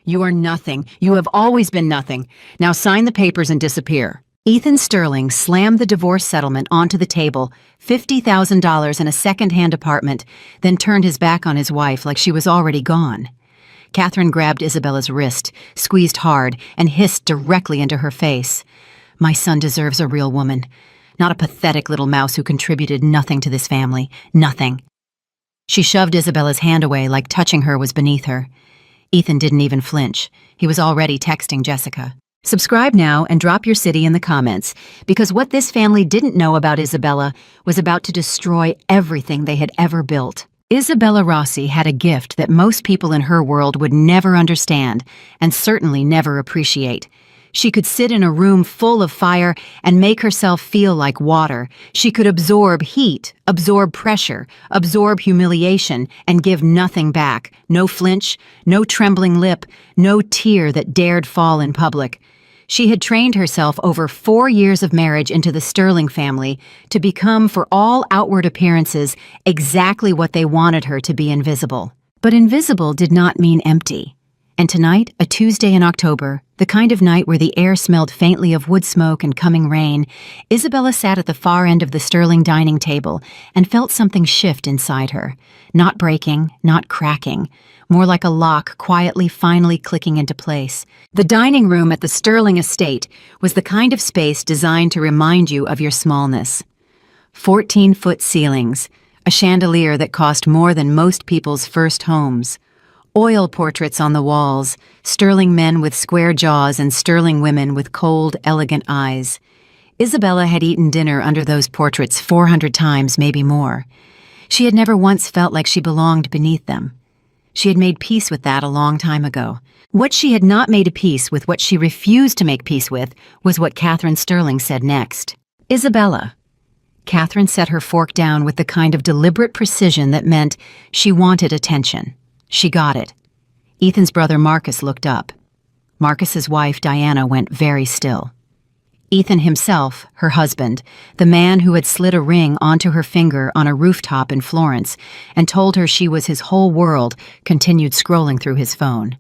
You are nothing. You have always been nothing. Now sign the papers and disappear." Ethan Sterling slammed the divorce settlement onto the table, $50,000 in a second-hand apartment, then turned his back on his wife like she was already gone. Catherine grabbed Isabella's wrist, squeezed hard, and hissed directly into her face. "My son deserves a real woman, not a pathetic little mouse who contributed nothing to this family. Nothing." She shoved Isabella's hand away like touching her was beneath her. Ethan didn't even flinch. He was already texting Jessica. Subscribe now and drop your city in the comments, because what this family didn't know about Isabella was about to destroy everything they had ever built. Isabella Rossi had a gift that most people in her world would never understand and certainly never appreciate. She could sit in a room full of fire and make herself feel like water. She could absorb heat, absorb pressure, absorb humiliation, and give nothing back. No flinch, no trembling lip, no tear that dared fall in public. She had trained herself over 4 years of marriage into the Sterling family to become, for all outward appearances, exactly what they wanted her to be: invisible. But invisible did not mean empty. And tonight, a Tuesday in October, the kind of night where the air smelled faintly of wood smoke and coming rain, Isabella sat at the far end of the Sterling dining table and felt something shift inside her. Not breaking, not cracking, more like a lock quietly, finally clicking into place. The dining room at the Sterling estate was the kind of space designed to remind you of your smallness. 14-foot ceilings, a chandelier that cost more than most people's first homes, oil portraits on the walls, Sterling men with square jaws and Sterling women with cold, elegant eyes. Isabella had eaten dinner under those portraits 400 times, maybe more. She had never once felt like she belonged beneath them. She had made peace with that a long time ago. What she had not made a peace with, what she refused to make peace with, was what Catherine Sterling said next. "Isabella." Catherine set her fork down with the kind of deliberate precision that meant she wanted attention. She got it. Ethan's brother Marcus looked up. Marcus's wife Diana went very still. Ethan himself, her husband, the man who had slid a ring onto her finger on a rooftop in Florence and told her she was his whole world, continued scrolling through his phone.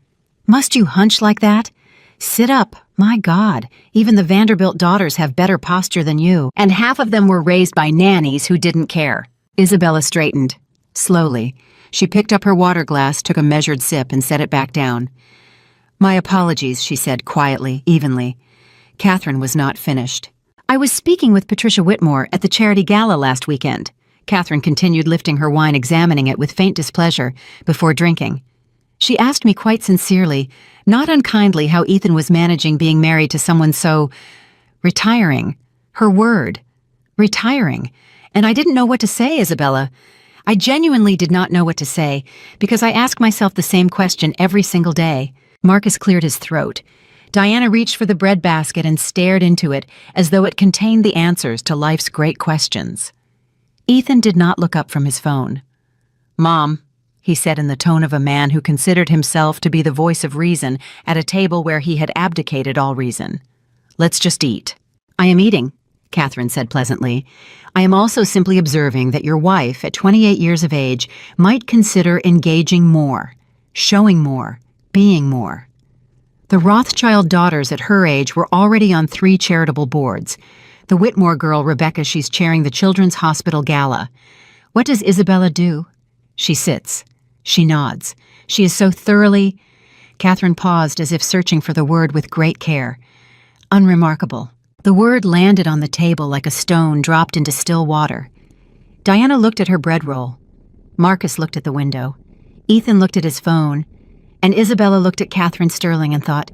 "Must you hunch like that? Sit up. My God, even the Vanderbilt daughters have better posture than you, and half of them were raised by nannies who didn't care." Isabella straightened. Slowly, she picked up her water glass, took a measured sip, and set it back down. "My apologies," she said quietly, evenly. Catherine was not finished. "I was speaking with Patricia Whitmore at the charity gala last weekend." Catherine continued, lifting her wine, examining it with faint displeasure before drinking. "She asked me quite sincerely, not unkindly, how Ethan was managing being married to someone so retiring. Her word, retiring. And I didn't know what to say, Isabella. I genuinely did not know what to say, because I ask myself the same question every single day." Marcus cleared his throat. Diana reached for the breadbasket and stared into it as though it contained the answers to life's great questions. Ethan did not look up from his phone. "Mom," he said in the tone of a man who considered himself to be the voice of reason at a table where he had abdicated all reason. "Let's just eat." "I am eating," Catherine said pleasantly. "I am also simply observing that your wife, at 28 years of age, might consider engaging more, showing more, being more." The Rothschild daughters at her age were already on 3 charitable boards. The Whitmore girl, Rebecca, she's chairing the Children's Hospital Gala. What does Isabella do? She sits. She nods. She is so thoroughly— Catherine paused as if searching for the word with great care. Unremarkable. The word landed on the table like a stone dropped into still water. Diana looked at her bread roll. Marcus looked at the window. Ethan looked at his phone. And Isabella looked at Catherine Sterling and thought,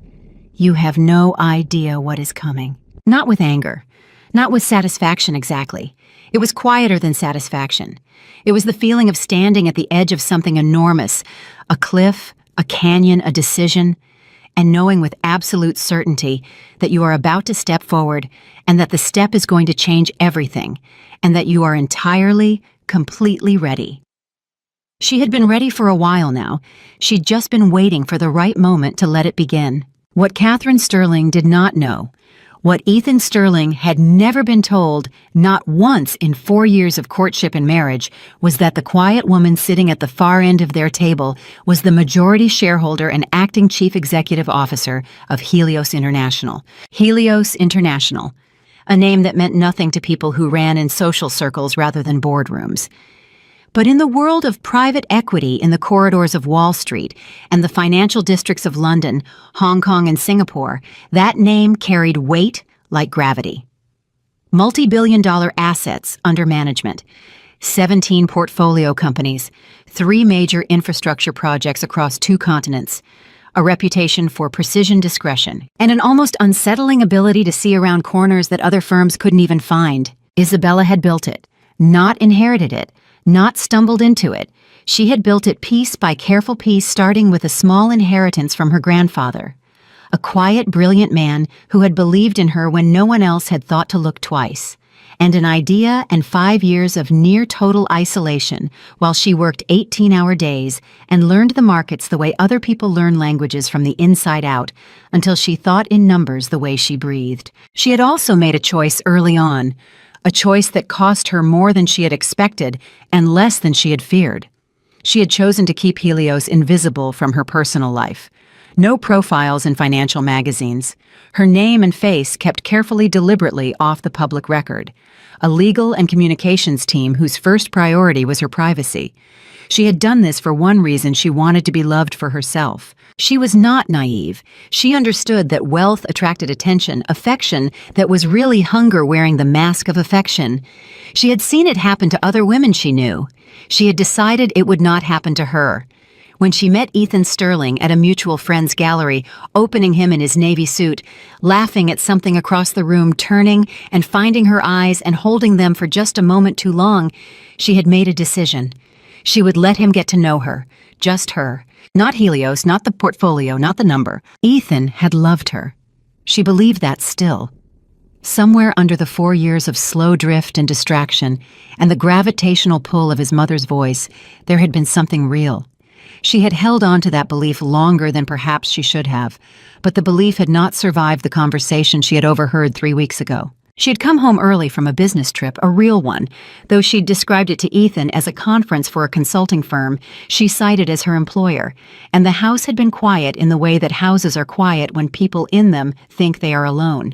"You have no idea what is coming." Not with anger. Not with satisfaction exactly. It was quieter than satisfaction. It was the feeling of standing at the edge of something enormous, a cliff, a canyon, a decision, and knowing with absolute certainty that you are about to step forward and that the step is going to change everything, and that you are entirely, completely ready. She had been ready for a while now. She'd just been waiting for the right moment to let it begin. What Catherine Sterling did not know What Ethan Sterling had never been told, not once in 4 years of courtship and marriage, was that the quiet woman sitting at the far end of their table was the majority shareholder and acting chief executive officer of Helios International. Helios International, a name that meant nothing to people who ran in social circles rather than boardrooms. But in the world of private equity in the corridors of Wall Street and the financial districts of London, Hong Kong, and Singapore, that name carried weight like gravity. Multi-billion-dollar assets under management, 17 portfolio companies, 3 major infrastructure projects across 2 continents, a reputation for precision discretion, and an almost unsettling ability to see around corners that other firms couldn't even find. Isabella had built it, not inherited it, not stumbled into it. She had built it piece by careful piece, starting with a small inheritance from her grandfather. A quiet, brilliant man who had believed in her when no one else had thought to look twice. And an idea and 5 years of near-total isolation while she worked 18-hour days and learned the markets the way other people learn languages from the inside out, until she thought in numbers the way she breathed. She had also made a choice early on, a choice that cost her more than she had expected and less than she had feared. She had chosen to keep Helios invisible from her personal life. No profiles in financial magazines. Her name and face kept carefully, deliberately off the public record. A legal and communications team whose first priority was her privacy. She had done this for one reason: she wanted to be loved for herself. She was not naive. She understood that wealth attracted attention, affection that was really hunger wearing the mask of affection. She had seen it happen to other women she knew. She had decided it would not happen to her. When she met Ethan Sterling at a mutual friend's gallery, opening him in his navy suit, laughing at something across the room, turning and finding her eyes and holding them for just a moment too long, she had made a decision. She would let him get to know her, just her. Not Helios, not the portfolio, not the number. Ethan had loved her. She believed that still. Somewhere under the 4 years of slow drift and distraction and the gravitational pull of his mother's voice, there had been something real. She had held on to that belief longer than perhaps she should have, but the belief had not survived the conversation she had overheard 3 weeks ago. She had come home early from a business trip, a real one, though she'd described it to Ethan as a conference for a consulting firm she cited as her employer, and the house had been quiet in the way that houses are quiet when people in them think they are alone.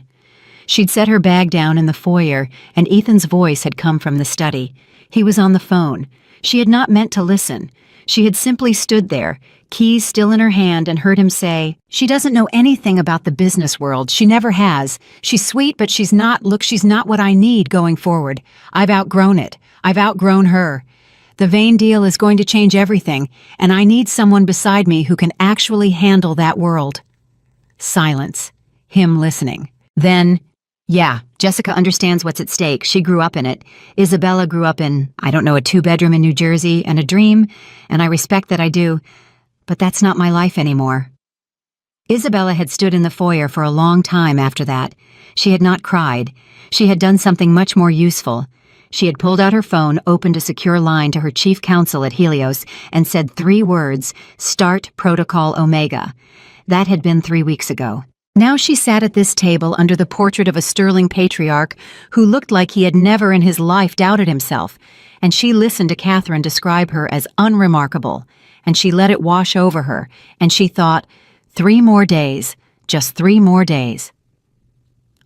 She'd set her bag down in the foyer, and Ethan's voice had come from the study. He was on the phone. She had not meant to listen. She had simply stood there, keys still in her hand, and heard him say, "She doesn't know anything about the business world. She never has. She's sweet, but she's not what I need going forward. I've outgrown it. I've outgrown her. The Vane deal is going to change everything, and I need someone beside me who can actually handle that world." Silence. Him listening. Then, "Yeah, Jessica understands what's at stake. She grew up in it. Isabella grew up in, I don't know, a 2-bedroom in New Jersey and a dream, and I respect that I do. But that's not my life anymore." Isabella had stood in the foyer for a long time after that. She had not cried. She had done something much more useful. She had pulled out her phone, opened a secure line to her chief counsel at Helios, and said 3 words, "Start Protocol Omega." That had been 3 weeks ago. Now she sat at this table under the portrait of a sterling patriarch who looked like he had never in his life doubted himself, and she listened to Catherine describe her as unremarkable, and she let it wash over her, and she thought, 3 more days, just 3 more days.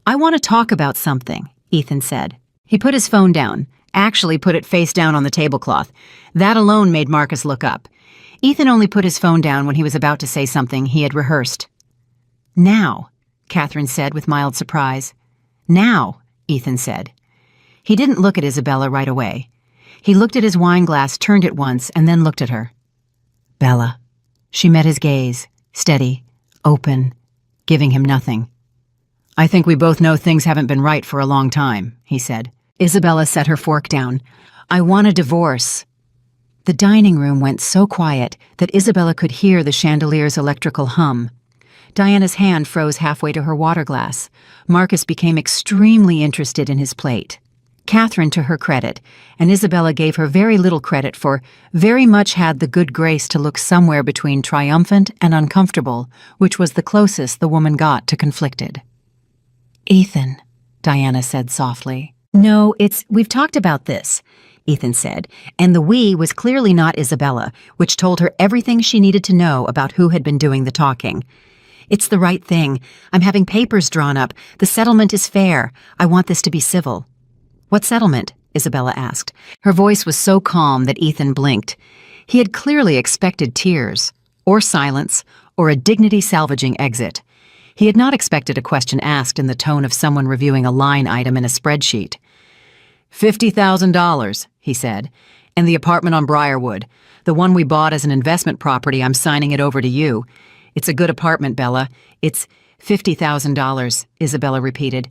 "I want to talk about something," Ethan said. He put his phone down, actually put it face down on the tablecloth. That alone made Marcus look up. Ethan only put his phone down when he was about to say something he had rehearsed. "Now," Catherine said with mild surprise. "Now," Ethan said. He didn't look at Isabella right away. He looked at his wine glass, turned it once, and then looked at her. "Bella." She met his gaze, steady, open, giving him nothing. "I think we both know things haven't been right for a long time," he said. Isabella set her fork down. "I want a divorce." The dining room went so quiet that Isabella could hear the chandelier's electrical hum. Diana's hand froze halfway to her water glass. Marcus became extremely interested in his plate. Catherine to her credit, and Isabella gave her very little credit for, very much had the good grace to look somewhere between triumphant and uncomfortable, which was the closest the woman got to conflicted. Ethan, Diana said softly. No, we've talked about this, Ethan said, and the we was clearly not Isabella, which told her everything she needed to know about who had been doing the talking. It's the right thing. I'm having papers drawn up. The settlement is fair. I want this to be civil. What settlement? Isabella asked. Her voice was so calm that Ethan blinked. He had clearly expected tears, or silence, or a dignity-salvaging exit. He had not expected a question asked in the tone of someone reviewing a line item in a spreadsheet. $50,000, he said, and the apartment on Briarwood. The one we bought as an investment property, I'm signing it over to you. It's a good apartment, Bella. It's $50,000, Isabella repeated.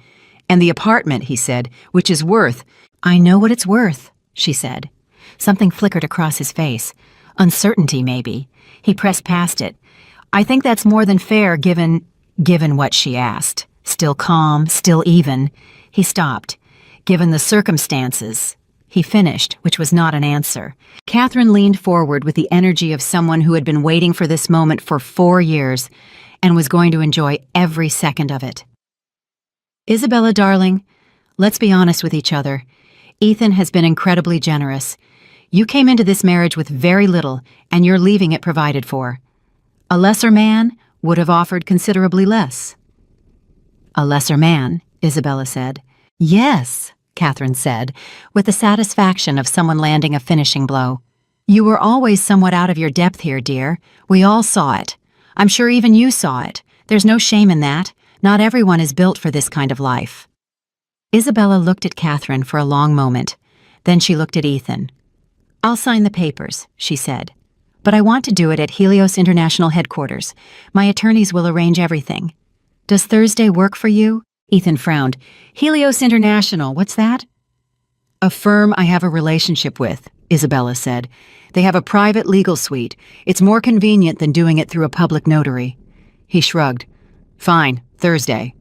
And the apartment, he said, which is worth— I know what it's worth, she said. Something flickered across his face. Uncertainty, maybe. He pressed past it. I think that's more than fair given what she asked. Still calm, still even. He stopped. Given the circumstances. He finished, which was not an answer. Catherine leaned forward with the energy of someone who had been waiting for this moment for 4 years and was going to enjoy every second of it. Isabella, darling, let's be honest with each other. Ethan has been incredibly generous. You came into this marriage with very little, and you're leaving it provided for. A lesser man would have offered considerably less. A lesser man, Isabella said. Yes, Catherine said, with the satisfaction of someone landing a finishing blow. You were always somewhat out of your depth here, dear. We all saw it. I'm sure even you saw it. There's no shame in that. Not everyone is built for this kind of life. Isabella looked at Catherine for a long moment. Then she looked at Ethan. I'll sign the papers, she said. But I want to do it at Helios International headquarters. My attorneys will arrange everything. Does Thursday work for you? Ethan frowned. Helios International, what's that? A firm I have a relationship with, Isabella said. They have a private legal suite. It's more convenient than doing it through a public notary. He shrugged. Fine, Thursday.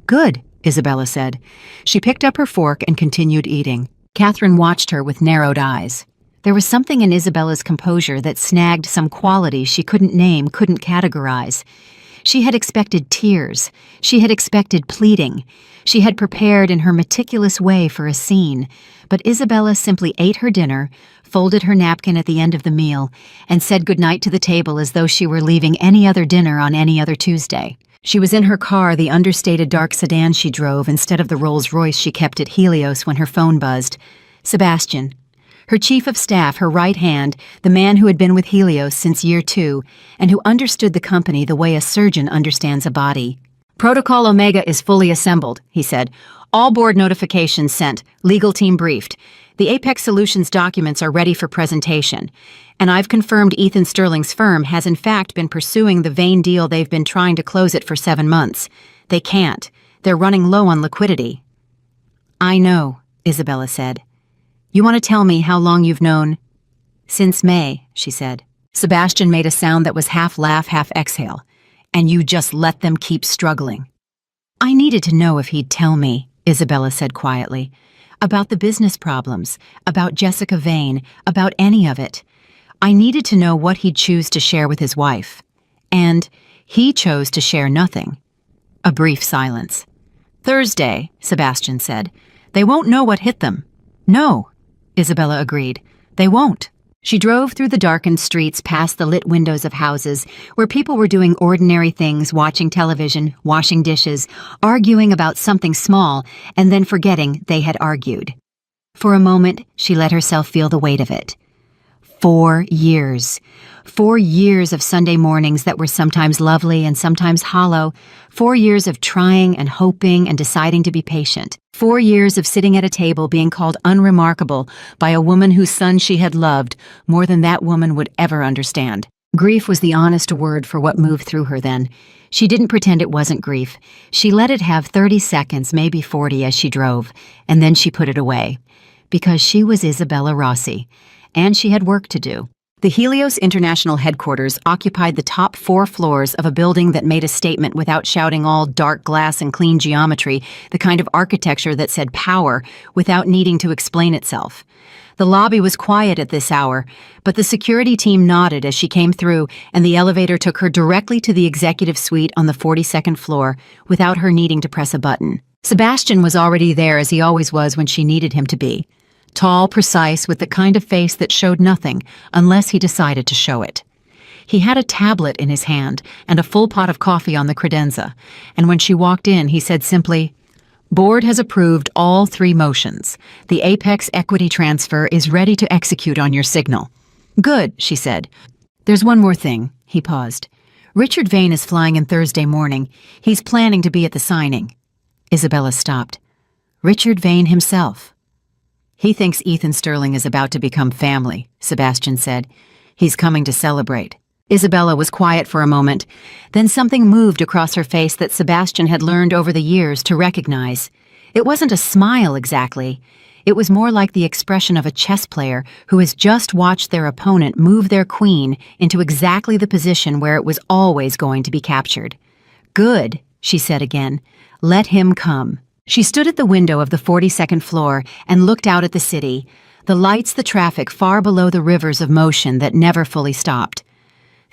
Good, Isabella said. She picked up her fork and continued eating. Catherine watched her with narrowed eyes. There was something in Isabella's composure that snagged some quality she couldn't name, couldn't categorize. She had expected tears. She had expected pleading. She had prepared in her meticulous way for a scene. But Isabella simply ate her dinner, folded her napkin at the end of the meal, and said goodnight to the table as though she were leaving any other dinner on any other Tuesday. She was in her car, the understated dark sedan she drove, instead of the Rolls-Royce she kept at Helios when her phone buzzed. Sebastian. Her chief of staff, her right hand, the man who had been with Helios since year 2, and who understood the company the way a surgeon understands a body. Protocol Omega is fully assembled, he said. All board notifications sent, legal team briefed. The Apex Solutions documents are ready for presentation. And I've confirmed Ethan Sterling's firm has in fact been pursuing the vain deal they've been trying to close it for 7 months. They can't. They're running low on liquidity. I know, Isabella said. You want to tell me how long you've known? Since May, she said. Sebastian made a sound that was half laugh, half exhale. And you just let them keep struggling. I needed to know if he'd tell me, Isabella said quietly. About the business problems, about Jessica Vane, about any of it. I needed to know what he'd choose to share with his wife. And he chose to share nothing. A brief silence. Thursday, Sebastian said. They won't know what hit them. No, Isabella agreed. They won't. She drove through the darkened streets past the lit windows of houses where people were doing ordinary things, watching television, washing dishes, arguing about something small, and then forgetting they had argued. For a moment, she let herself feel the weight of it. 4 years. 4 years of Sunday mornings that were sometimes lovely and sometimes hollow. 4 years of trying and hoping and deciding to be patient. 4 years of sitting at a table being called unremarkable by a woman whose son she had loved more than that woman would ever understand. Grief was the honest word for what moved through her then. She didn't pretend it wasn't grief. She let it have 30 seconds, maybe 40 as she drove, and then she put it away. Because she was Isabella Rossi. And she had work to do. The Helios International headquarters occupied the top 4 floors of a building that made a statement without shouting all dark glass and clean geometry, the kind of architecture that said power without needing to explain itself. The lobby was quiet at this hour, but the security team nodded as she came through, and the elevator took her directly to the executive suite on the 42nd floor without her needing to press a button. Sebastian was already there as he always was when she needed him to be. Tall, precise, with the kind of face that showed nothing unless he decided to show it. He had a tablet in his hand and a full pot of coffee on the credenza, and when she walked in, he said simply, "Board has approved all 3 motions. The Apex equity transfer is ready to execute on your signal." "Good," she said. "There's one more thing." He paused. "Richard Vane is flying in Thursday morning. He's planning to be at the signing." Isabella stopped. "Richard Vane himself." "He thinks Ethan Sterling is about to become family," Sebastian said. "He's coming to celebrate." Isabella was quiet for a moment. Then something moved across her face that Sebastian had learned over the years to recognize. It wasn't a smile exactly. It was more like the expression of a chess player who has just watched their opponent move their queen into exactly the position where it was always going to be captured. "Good," she said again. "Let him come." She stood at the window of the 42nd floor and looked out at the city, the lights, the traffic far below the rivers of motion that never fully stopped.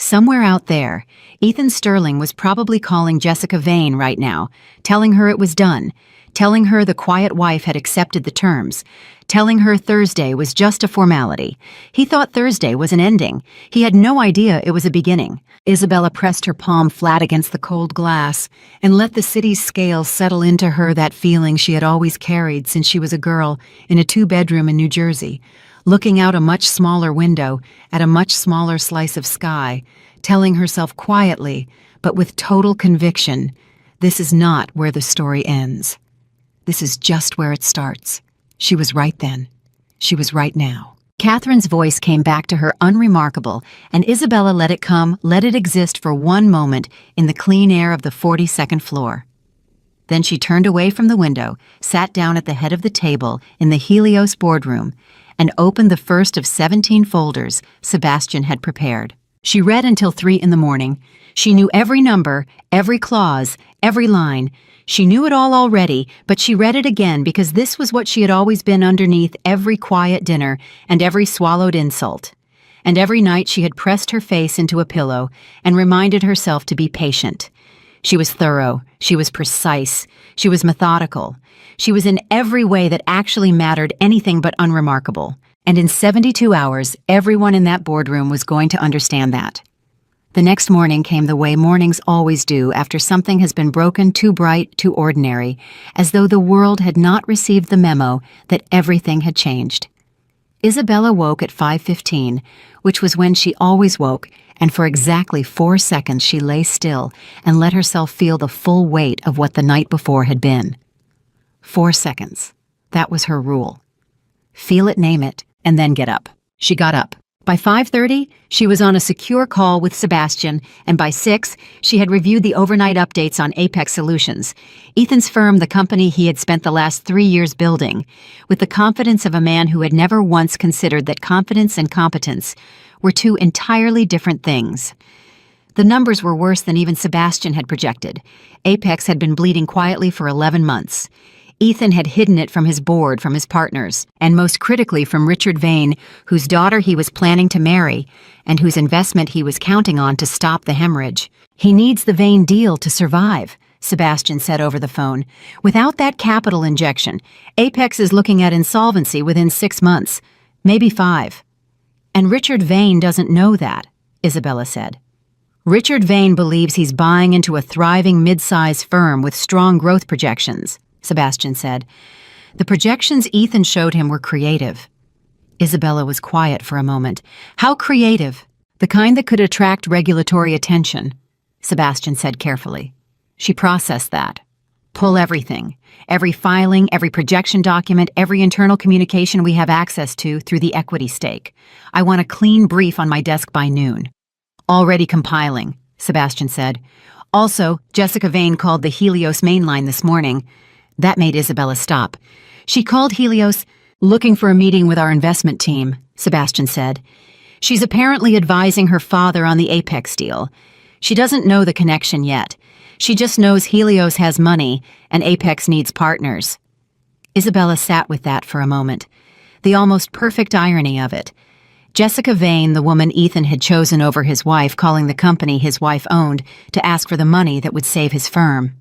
Somewhere out there, Ethan Sterling was probably calling Jessica Vane right now, telling her it was done, telling her the quiet wife had accepted the terms, telling her Thursday was just a formality. He thought Thursday was an ending. He had no idea it was a beginning. Isabella pressed her palm flat against the cold glass and let the city's scales settle into her, that feeling she had always carried since she was a girl in a 2-bedroom in New Jersey, looking out a much smaller window at a much smaller slice of sky, telling herself quietly, but with total conviction, this is not where the story ends. This is just where it starts. She was right then. She was right now. Catherine's voice came back to her unremarkable, and Isabella let it come, let it exist for one moment in the clean air of the 42nd floor. Then she turned away from the window, sat down at the head of the table in the Helios boardroom, and opened the first of 17 folders Sebastian had prepared. She read until 3 in the morning. She knew every number, every clause, every line. She knew it all already, but she read it again because this was what she had always been underneath every quiet dinner and every swallowed insult. And every night she had pressed her face into a pillow and reminded herself to be patient. She was thorough. She was precise. She was methodical. She was in every way that actually mattered anything but unremarkable. And in 72 hours, everyone in that boardroom was going to understand that. The next morning came the way mornings always do after something has been broken too bright, too ordinary, as though the world had not received the memo that everything had changed. Isabella woke at 5:15, which was when she always woke, and for exactly 4 seconds she lay still and let herself feel the full weight of what the night before had been. 4 seconds. That was her rule. Feel it, name it, and then get up. She got up. By 5:30, she was on a secure call with Sebastian, and by 6, she had reviewed the overnight updates on Apex Solutions, Ethan's firm, the company he had spent the last 3 years building, with the confidence of a man who had never once considered that confidence and competence were 2 entirely different things. The numbers were worse than even Sebastian had projected. Apex had been bleeding quietly for 11 months. Ethan had hidden it from his board, from his partners, and most critically from Richard Vane, whose daughter he was planning to marry, and whose investment he was counting on to stop the hemorrhage. "He needs the Vane deal to survive," Sebastian said over the phone. "Without that capital injection, Apex is looking at insolvency within 6 months, maybe 5. "And Richard Vane doesn't know that," Isabella said. "Richard Vane believes he's buying into a thriving mid-size firm with strong growth projections," Sebastian said. "The projections Ethan showed him were creative." Isabella was quiet for a moment. "How creative?" "The kind that could attract regulatory attention," Sebastian said carefully. She processed that. "Pull everything. Every filing, every projection document, every internal communication we have access to through the equity stake. I want a clean brief on my desk by noon." "Already compiling," Sebastian said. "Also, Jessica Vane called the Helios mainline this morning." That made Isabella stop. "She called Helios, looking for a meeting with our investment team," Sebastian said. "She's apparently advising her father on the Apex deal. She doesn't know the connection yet. She just knows Helios has money and Apex needs partners." Isabella sat with that for a moment. The almost perfect irony of it. Jessica Vane, the woman Ethan had chosen over his wife, calling the company his wife owned to ask for the money that would save his firm.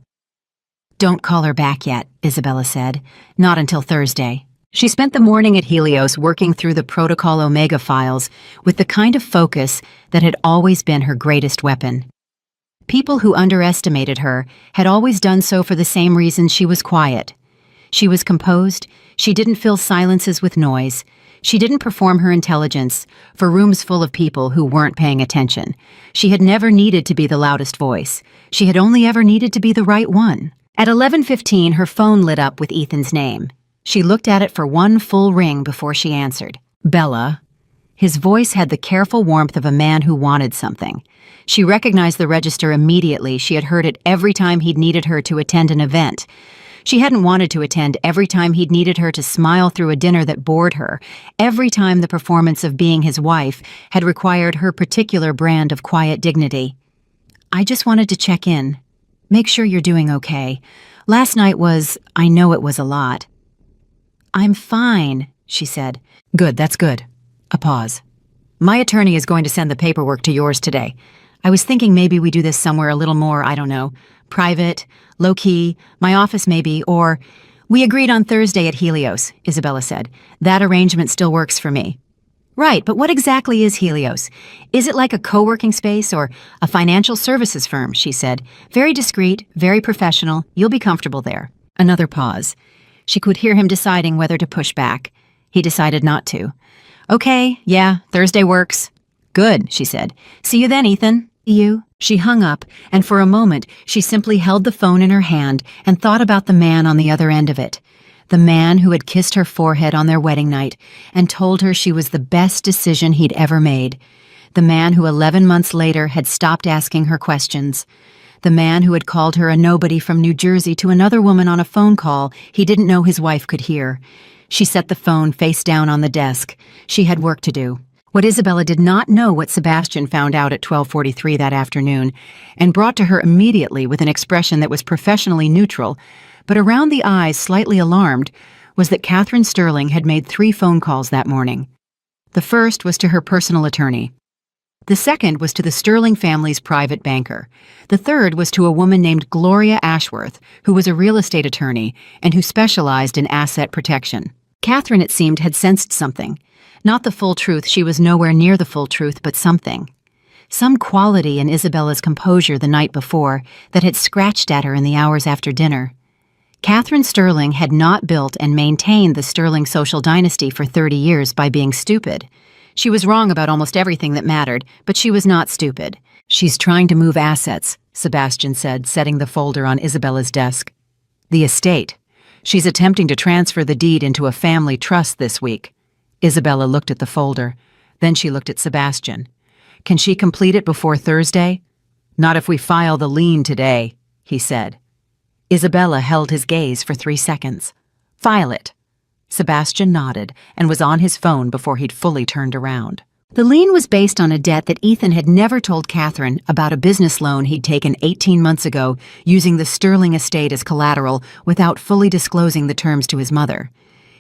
Don't call her back yet, Isabella said. Not until Thursday. She spent the morning at Helios working through the Protocol Omega files with the kind of focus that had always been her greatest weapon. People who underestimated her had always done so for the same reason. She was quiet. She was composed. She didn't fill silences with noise. She didn't perform her intelligence for rooms full of people who weren't paying attention. She had never needed to be the loudest voice. She had only ever needed to be the right one. At 11:15, her phone lit up with Ethan's name. She looked at it for one full ring before she answered. Bella. His voice had the careful warmth of a man who wanted something. She recognized the register immediately. She had heard it every time he'd needed her to attend an event. She hadn't wanted to attend every time he'd needed her to smile through a dinner that bored her, every time the performance of being his wife had required her particular brand of quiet dignity. I just wanted to check in. Make sure you're doing okay. Last night I know it was a lot. I'm fine, she said. Good, that's good. A pause. My attorney is going to send the paperwork to yours today. I was thinking maybe we do this somewhere a little more, I don't know, private, low-key, my office maybe, or... We agreed on Thursday at Helios, Isabella said. That arrangement still works for me. Right, but what exactly is Helios? Is it like a co-working space or a financial services firm, she said. Very discreet, very professional. You'll be comfortable there. Another pause. She could hear him deciding whether to push back. He decided not to. Okay, yeah, Thursday works. Good, she said. See you then, Ethan. You? She hung up, and for a moment she simply held the phone in her hand and thought about the man on the other end of it. The man who had kissed her forehead on their wedding night and told her she was the best decision he'd ever made. The man who 11 months later had stopped asking her questions. The man who had called her a nobody from New Jersey to another woman on a phone call he didn't know his wife could hear. She set the phone face down on the desk. She had work to do. What Isabella did not know what Sebastian found out at 12:43 that afternoon, and brought to her immediately with an expression that was professionally neutral, but around the eyes slightly alarmed, was that Catherine Sterling had made 3 phone calls that morning. The first was to her personal attorney. The second was to the Sterling family's private banker. The third was to a woman named Gloria Ashworth, who was a real estate attorney and who specialized in asset protection. Catherine, it seemed, had sensed something. Not the full truth, she was nowhere near the full truth, but something. Some quality in Isabella's composure the night before that had scratched at her in the hours after dinner. Catherine Sterling had not built and maintained the Sterling social dynasty for 30 years by being stupid. She was wrong about almost everything that mattered, but she was not stupid. She's trying to move assets, Sebastian said, setting the folder on Isabella's desk. The estate. She's attempting to transfer the deed into a family trust this week. Isabella looked at the folder. Then she looked at Sebastian. Can she complete it before Thursday? Not if we file the lien today, he said. Isabella held his gaze for 3 seconds. File it. Sebastian nodded and was on his phone before he'd fully turned around. The lien was based on a debt that Ethan had never told Catherine about, a business loan he'd taken 18 months ago using the Sterling estate as collateral without fully disclosing the terms to his mother.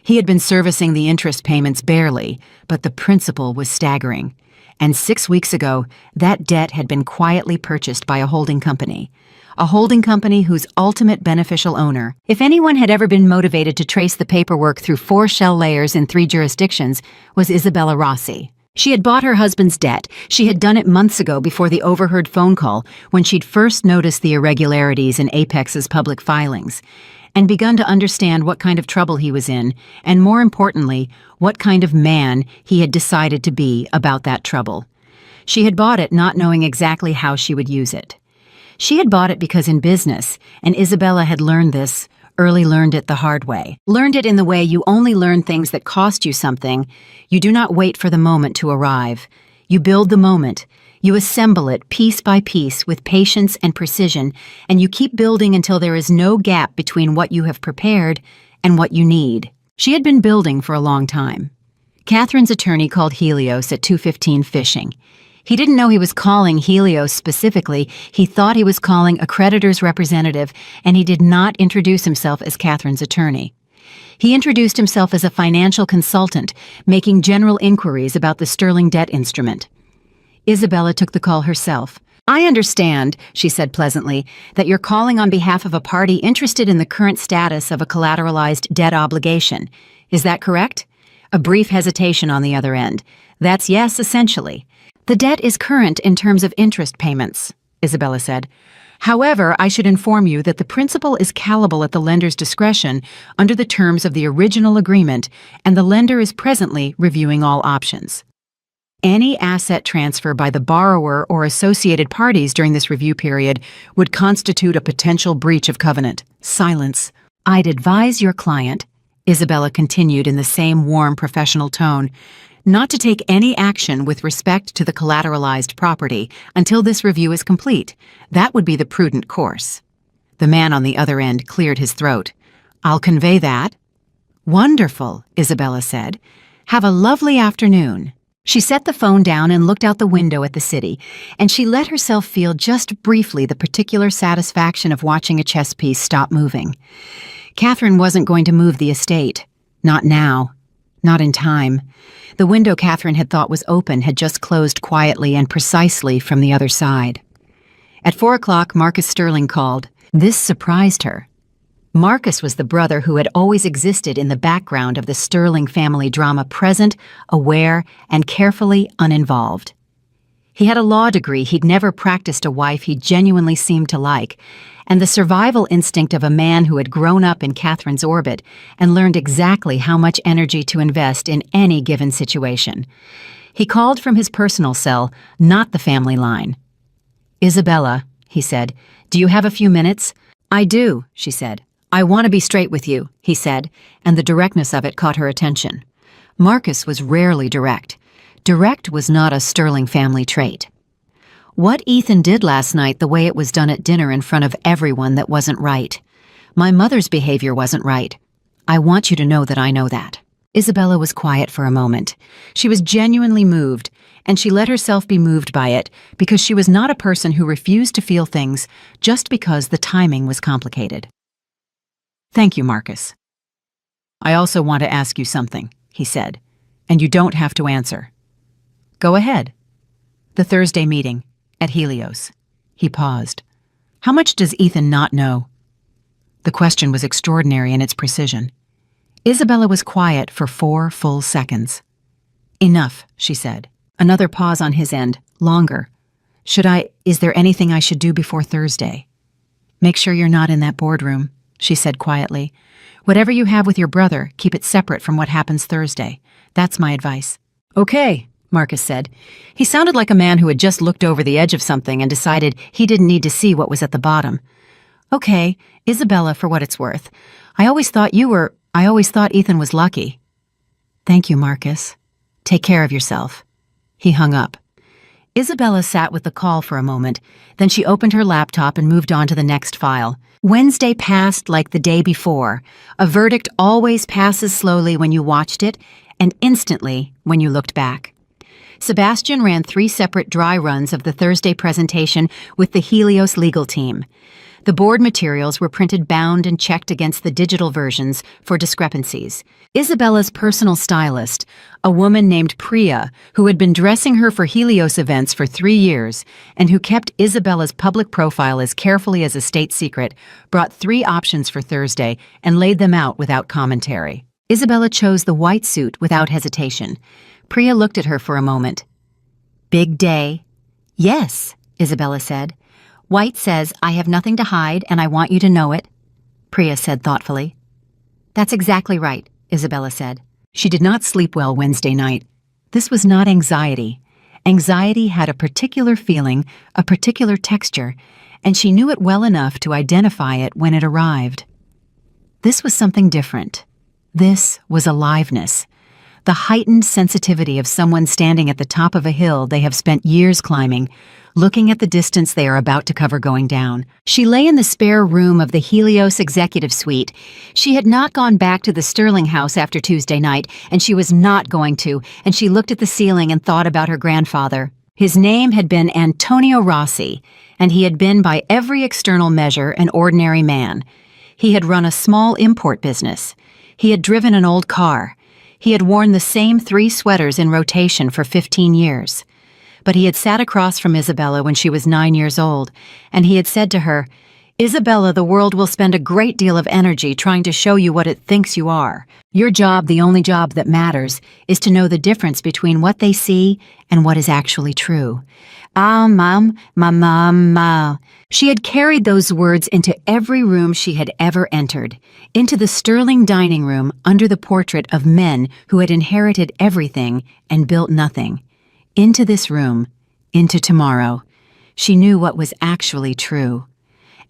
He had been servicing the interest payments barely, but the principal was staggering. And 6 weeks ago, that debt had been quietly purchased by a holding company. A holding company whose ultimate beneficial owner, if anyone had ever been motivated to trace the paperwork through 4 shell layers in 3 jurisdictions, was Isabella Rossi. She had bought her husband's debt. She had done it months ago before the overheard phone call, when she'd first noticed the irregularities in Apex's public filings, and begun to understand what kind of trouble he was in, and more importantly, what kind of man he had decided to be about that trouble. She had bought it not knowing exactly how she would use it. She had bought it because in business, and Isabella had learned this, learned it the hard way. Learned it in the way you only learn things that cost you something. You do not wait for the moment to arrive. You build the moment. You assemble it piece by piece with patience and precision, and you keep building until there is no gap between what you have prepared and what you need. She had been building for a long time. Catherine's attorney called Helios at 2:15 fishing. He didn't know he was calling Helios specifically. He thought he was calling a creditor's representative, and he did not introduce himself as Catherine's attorney. He introduced himself as a financial consultant, making general inquiries about the Sterling debt instrument. Isabella took the call herself. I understand, she said pleasantly, that you're calling on behalf of a party interested in the current status of a collateralized debt obligation. Is that correct? A brief hesitation on the other end. That's yes, essentially. The debt is current in terms of interest payments, Isabella said. However, I should inform you that the principal is callable at the lender's discretion under the terms of the original agreement, and the lender is presently reviewing all options. Any asset transfer by the borrower or associated parties during this review period would constitute a potential breach of covenant. Silence. I'd advise your client, Isabella continued in the same warm professional tone, not to take any action with respect to the collateralized property until this review is complete. That would be the prudent course. The man on the other end cleared his throat. I'll convey that. Wonderful, Isabella said. Have a lovely afternoon. She set the phone down and looked out the window at the city, and she let herself feel just briefly the particular satisfaction of watching a chess piece stop moving. Catherine wasn't going to move the estate. Not now. Not in time. The window Catherine had thought was open had just closed quietly and precisely from the other side. At 4 o'clock, Marcus Sterling called. This surprised her. Marcus was the brother who had always existed in the background of the Sterling family drama, present, aware, and carefully uninvolved. He had a law degree he'd never practiced a wife he genuinely seemed to like, and the survival instinct of a man who had grown up in Catherine's orbit and learned exactly how much energy to invest in any given situation. He called from his personal cell, not the family line. Isabella, he said, do you have a few minutes? I do, she said. I want to be straight with you, he said, and the directness of it caught her attention. Marcus was rarely direct. Direct was not a Sterling family trait. What Ethan did last night, the way it was done at dinner in front of everyone, that wasn't right. My mother's behavior wasn't right. I want you to know that I know that. Isabella was quiet for a moment. She was genuinely moved, and she let herself be moved by it because she was not a person who refused to feel things just because the timing was complicated. Thank you, Marcus. I also want to ask you something, he said, and you don't have to answer. Go ahead. The Thursday meeting, at Helios. He paused. How much does Ethan not know? The question was extraordinary in its precision. Isabella was quiet for 4 full seconds. Enough, she said. Another pause on his end, longer. Is there anything I should do before Thursday? Make sure you're not in that boardroom, she said quietly. Whatever you have with your brother, keep it separate from what happens Thursday. That's my advice. Okay, Marcus said. He sounded like a man who had just looked over the edge of something and decided he didn't need to see what was at the bottom. Okay, Isabella, for what it's worth. I always thought Ethan was lucky. Thank you, Marcus. Take care of yourself. He hung up. Isabella sat with the call for a moment, then she opened her laptop and moved on to the next file. Wednesday passed like the day before. A verdict always passes slowly when you watched it, and instantly when you looked back. Sebastian ran 3 separate dry runs of the Thursday presentation with the Helios legal team. The board materials were printed bound and checked against the digital versions for discrepancies. Isabella's personal stylist, a woman named Priya, who had been dressing her for Helios events for 3 years and who kept Isabella's public profile as carefully as a state secret, brought 3 options for Thursday and laid them out without commentary. Isabella chose the white suit without hesitation. Priya looked at her for a moment. Big day. Yes, Isabella said. White says, I have nothing to hide and I want you to know it, Priya said thoughtfully. That's exactly right, Isabella said. She did not sleep well Wednesday night. This was not anxiety. Anxiety had a particular feeling, a particular texture, and she knew it well enough to identify it when it arrived. This was something different. This was aliveness. The heightened sensitivity of someone standing at the top of a hill they have spent years climbing, looking at the distance they are about to cover going down. She lay in the spare room of the Helios executive suite. She had not gone back to the Sterling house after Tuesday night, and she was not going to, and she looked at the ceiling and thought about her grandfather. His name had been Antonio Rossi, and he had been by every external measure an ordinary man. He had run a small import business. He had driven an old car. He had worn the same 3 sweaters in rotation for 15 years. but he had sat across from Isabella when she was 9 years old, and he had said to her, "Isabella, the world will spend a great deal of energy trying to show you what it thinks you are. Your job, the only job that matters, is to know the difference between what they see and what is actually true." Ah, Mom, ma. She had carried those words into every room she had ever entered, into the sterling dining room under the portrait of men who had inherited everything and built nothing. Into this room, into tomorrow. She knew what was actually true.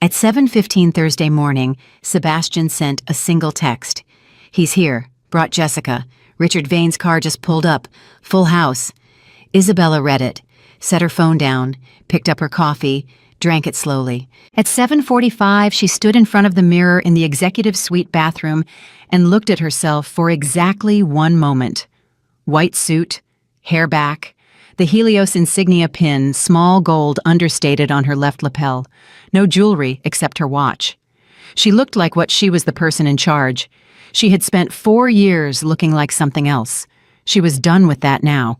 At 7:15 Thursday morning, Sebastian sent a single text. "He's here. Brought Jessica. Richard Vane's car just pulled up. Full house." Isabella read it, set her phone down, picked up her coffee, drank it slowly. At 7:45, she stood in front of the mirror in the executive suite bathroom and looked at herself for exactly 1 moment. White suit, hair back, the Helios insignia pin, small gold understated on her left lapel. No jewelry except her watch. She looked like what she was the person in charge. She had spent 4 years looking like something else. She was done with that now.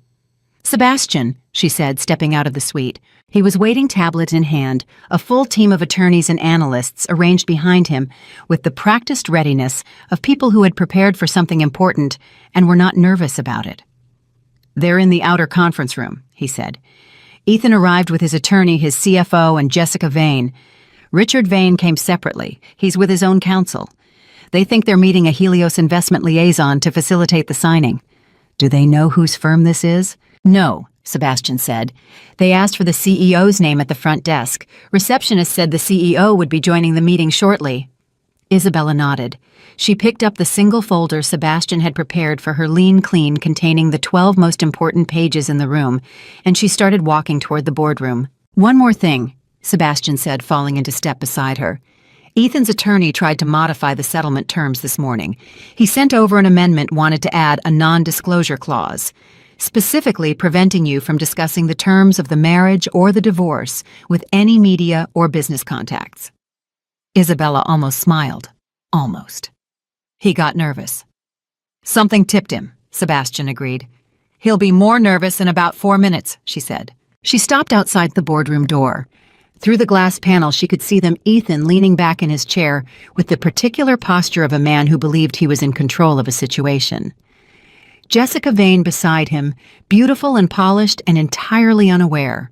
"Sebastian," she said, stepping out of the suite. He was waiting, tablet in hand, a full team of attorneys and analysts arranged behind him with the practiced readiness of people who had prepared for something important and were not nervous about it. "They're in the outer conference room," he said. Ethan arrived with his attorney, his CFO, and Jessica Vane. Richard Vane came separately. He's with his own counsel. They think they're meeting a Helios investment liaison to facilitate the signing. "Do they know whose firm this is?" "No," Sebastian said. "They asked for the CEO's name at the front desk. Receptionist said the CEO would be joining the meeting shortly." Isabella nodded. She picked up the single folder Sebastian had prepared for her lean clean containing the 12 most important pages in the room, and she started walking toward the boardroom. "One more thing," Sebastian said, falling into step beside her. "Ethan's attorney tried to modify the settlement terms this morning. He sent over an amendment wanted to add a non-disclosure clause, specifically preventing you from discussing the terms of the marriage or the divorce with any media or business contacts." Isabella almost smiled. Almost. He got nervous. "Something tipped him," Sebastian agreed. "He'll be more nervous in about 4 minutes," she said. She stopped outside the boardroom door. Through the glass panel, she could see them, Ethan leaning back in his chair with the particular posture of a man who believed he was in control of a situation. Jessica Vane beside him, beautiful and polished and entirely unaware.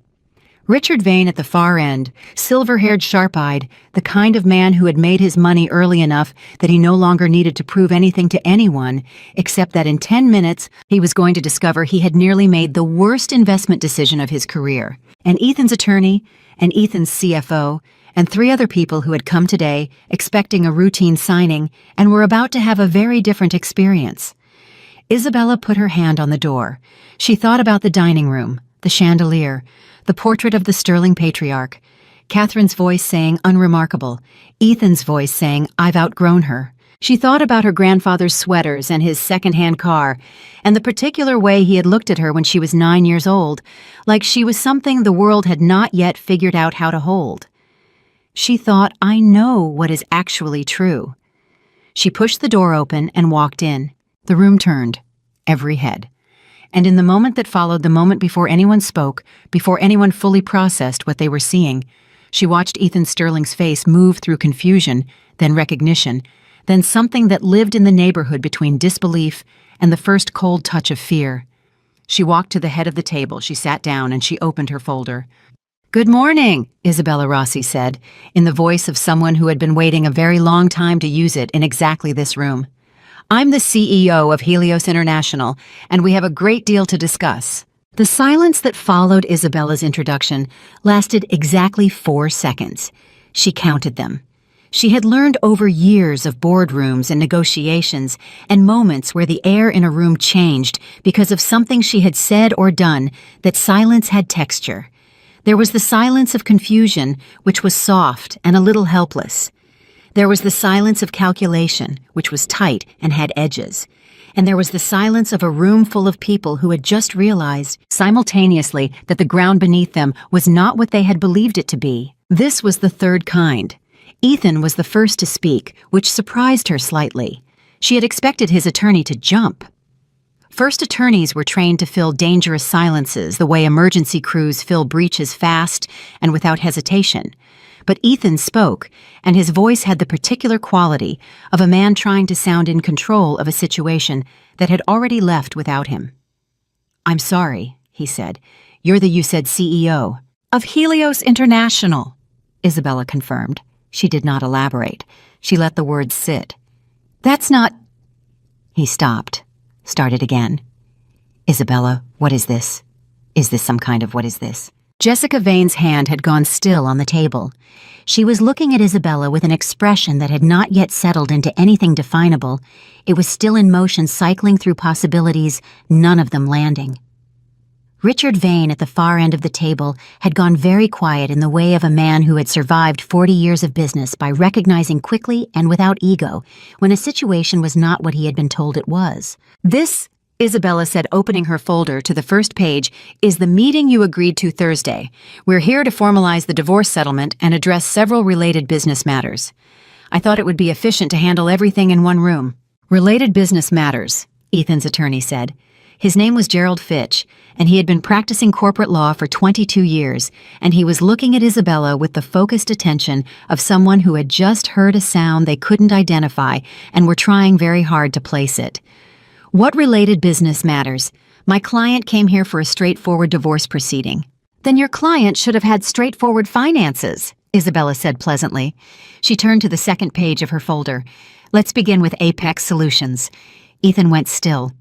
Richard Vane at the far end, silver-haired, sharp-eyed, the kind of man who had made his money early enough that he no longer needed to prove anything to anyone, except that in 10 minutes he was going to discover he had nearly made the worst investment decision of his career. And Ethan's attorney, and Ethan's CFO, and 3 other people who had come today expecting a routine signing and were about to have a very different experience. Isabella put her hand on the door. She thought about the dining room, the chandelier, the portrait of the sterling patriarch, Catherine's voice saying, "Unremarkable," Ethan's voice saying, "I've outgrown her." She thought about her grandfather's sweaters and his second-hand car, and the particular way he had looked at her when she was 9 years old, like she was something the world had not yet figured out how to hold. She thought, "I know what is actually true." She pushed the door open and walked in. The room turned, every head. And in the moment that followed, the moment before anyone spoke, before anyone fully processed what they were seeing, she watched Ethan Sterling's face move through confusion, then recognition, then something that lived in the neighborhood between disbelief and the first cold touch of fear. She walked to the head of the table, she sat down, and she opened her folder. "Good morning," Isabella Rossi said, in the voice of someone who had been waiting a very long time to use it in exactly this room. "I'm the CEO of Helios International, and we have a great deal to discuss." The silence that followed Isabella's introduction lasted exactly 4 seconds. She counted them. She had learned over years of boardrooms and negotiations and moments where the air in a room changed because of something she had said or done, that silence had texture. There was the silence of confusion, which was soft and a little helpless. There was the silence of calculation, which was tight and had edges. And there was the silence of a room full of people who had just realized, simultaneously, that the ground beneath them was not what they had believed it to be. This was the third kind. Ethan was the first to speak, which surprised her slightly. She had expected his attorney to jump. First attorneys were trained to fill dangerous silences the way emergency crews fill breaches fast and without hesitation. But Ethan spoke, and his voice had the particular quality of a man trying to sound in control of a situation that had already left without him. "I'm sorry," he said. "You're the you said CEO." "Of Helios International," Isabella confirmed. She did not elaborate. She let the words sit. "That's not—" He stopped, started again. "Isabella, what is this? Is this some kind of what is this?" Jessica Vane's hand had gone still on the table. She was looking at Isabella with an expression that had not yet settled into anything definable. It was still in motion, cycling through possibilities, none of them landing. Richard Vane at the far end of the table had gone very quiet in the way of a man who had survived 40 years of business by recognizing quickly and without ego when a situation was not what he had been told it was. "This," Isabella said, opening her folder to the first page, "is the meeting you agreed to Thursday. We're here to formalize the divorce settlement and address several related business matters. I thought it would be efficient to handle everything in one room." "Related business matters," Ethan's attorney said. His name was Gerald Fitch, and he had been practicing corporate law for 22 years, and he was looking at Isabella with the focused attention of someone who had just heard a sound they couldn't identify and were trying very hard to place it. "What related business matters? My client came here for a straightforward divorce proceeding." "Then your client should have had straightforward finances," Isabella said pleasantly. She turned to the second page of her folder. "Let's begin with Apex Solutions." Ethan went still.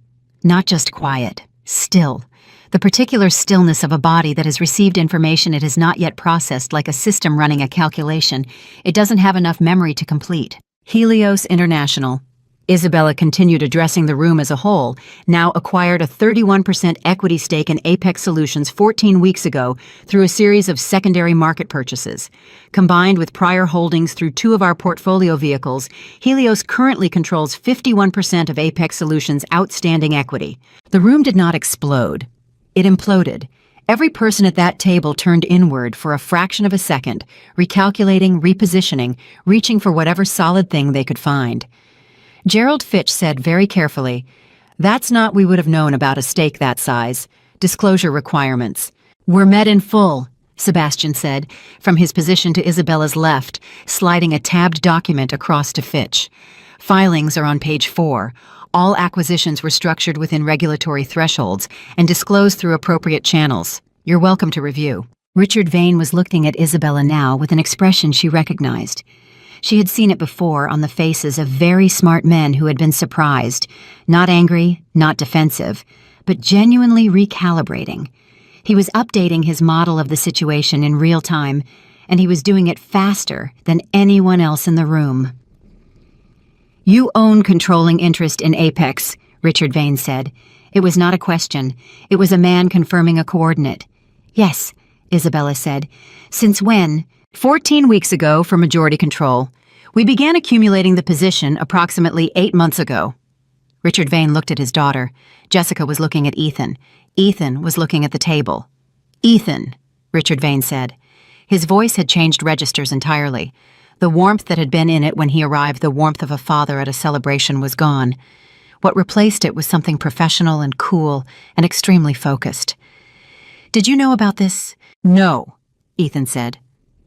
Not just quiet, still. The particular stillness of a body that has received information it has not yet processed, like a system running a calculation. It doesn't have enough memory to complete. "Helios International." Isabella continued, addressing the room as a whole, "now acquired a 31% equity stake in Apex Solutions 14 weeks ago through a series of secondary market purchases. Combined with prior holdings through 2 of our portfolio vehicles, Helios currently controls 51% of Apex Solutions' outstanding equity." The room did not explode. It imploded. Every person at that table turned inward for a fraction of a second, recalculating, repositioning, reaching for whatever solid thing they could find. Gerald Fitch said very carefully, "That's not we would have known about a stake that size. Disclosure requirements." "Were met in full," Sebastian said, from his position to Isabella's left, sliding a tabbed document across to Fitch. "Filings are on page 4. All acquisitions were structured within regulatory thresholds and disclosed through appropriate channels. You're welcome to review." Richard Vane was looking at Isabella now with an expression she recognized. She had seen it before on the faces of very smart men who had been surprised, not angry, not defensive, but genuinely recalibrating. He was updating his model of the situation in real time, and he was doing it faster than anyone else in the room. "You own controlling interest in Apex," Richard Vane said. It was not a question. It was a man confirming a coordinate. "Yes," Isabella said. "Since when?" 14 weeks ago for majority control. We began accumulating the position approximately 8 months ago." Richard Vane looked at his daughter. Jessica was looking at Ethan. Ethan was looking at the table. "Ethan," Richard Vane said. His voice had changed registers entirely. The warmth that had been in it when he arrived, the warmth of a father at a celebration, was gone. What replaced it was something professional and cool and extremely focused. "Did you know about this?" "No," Ethan said.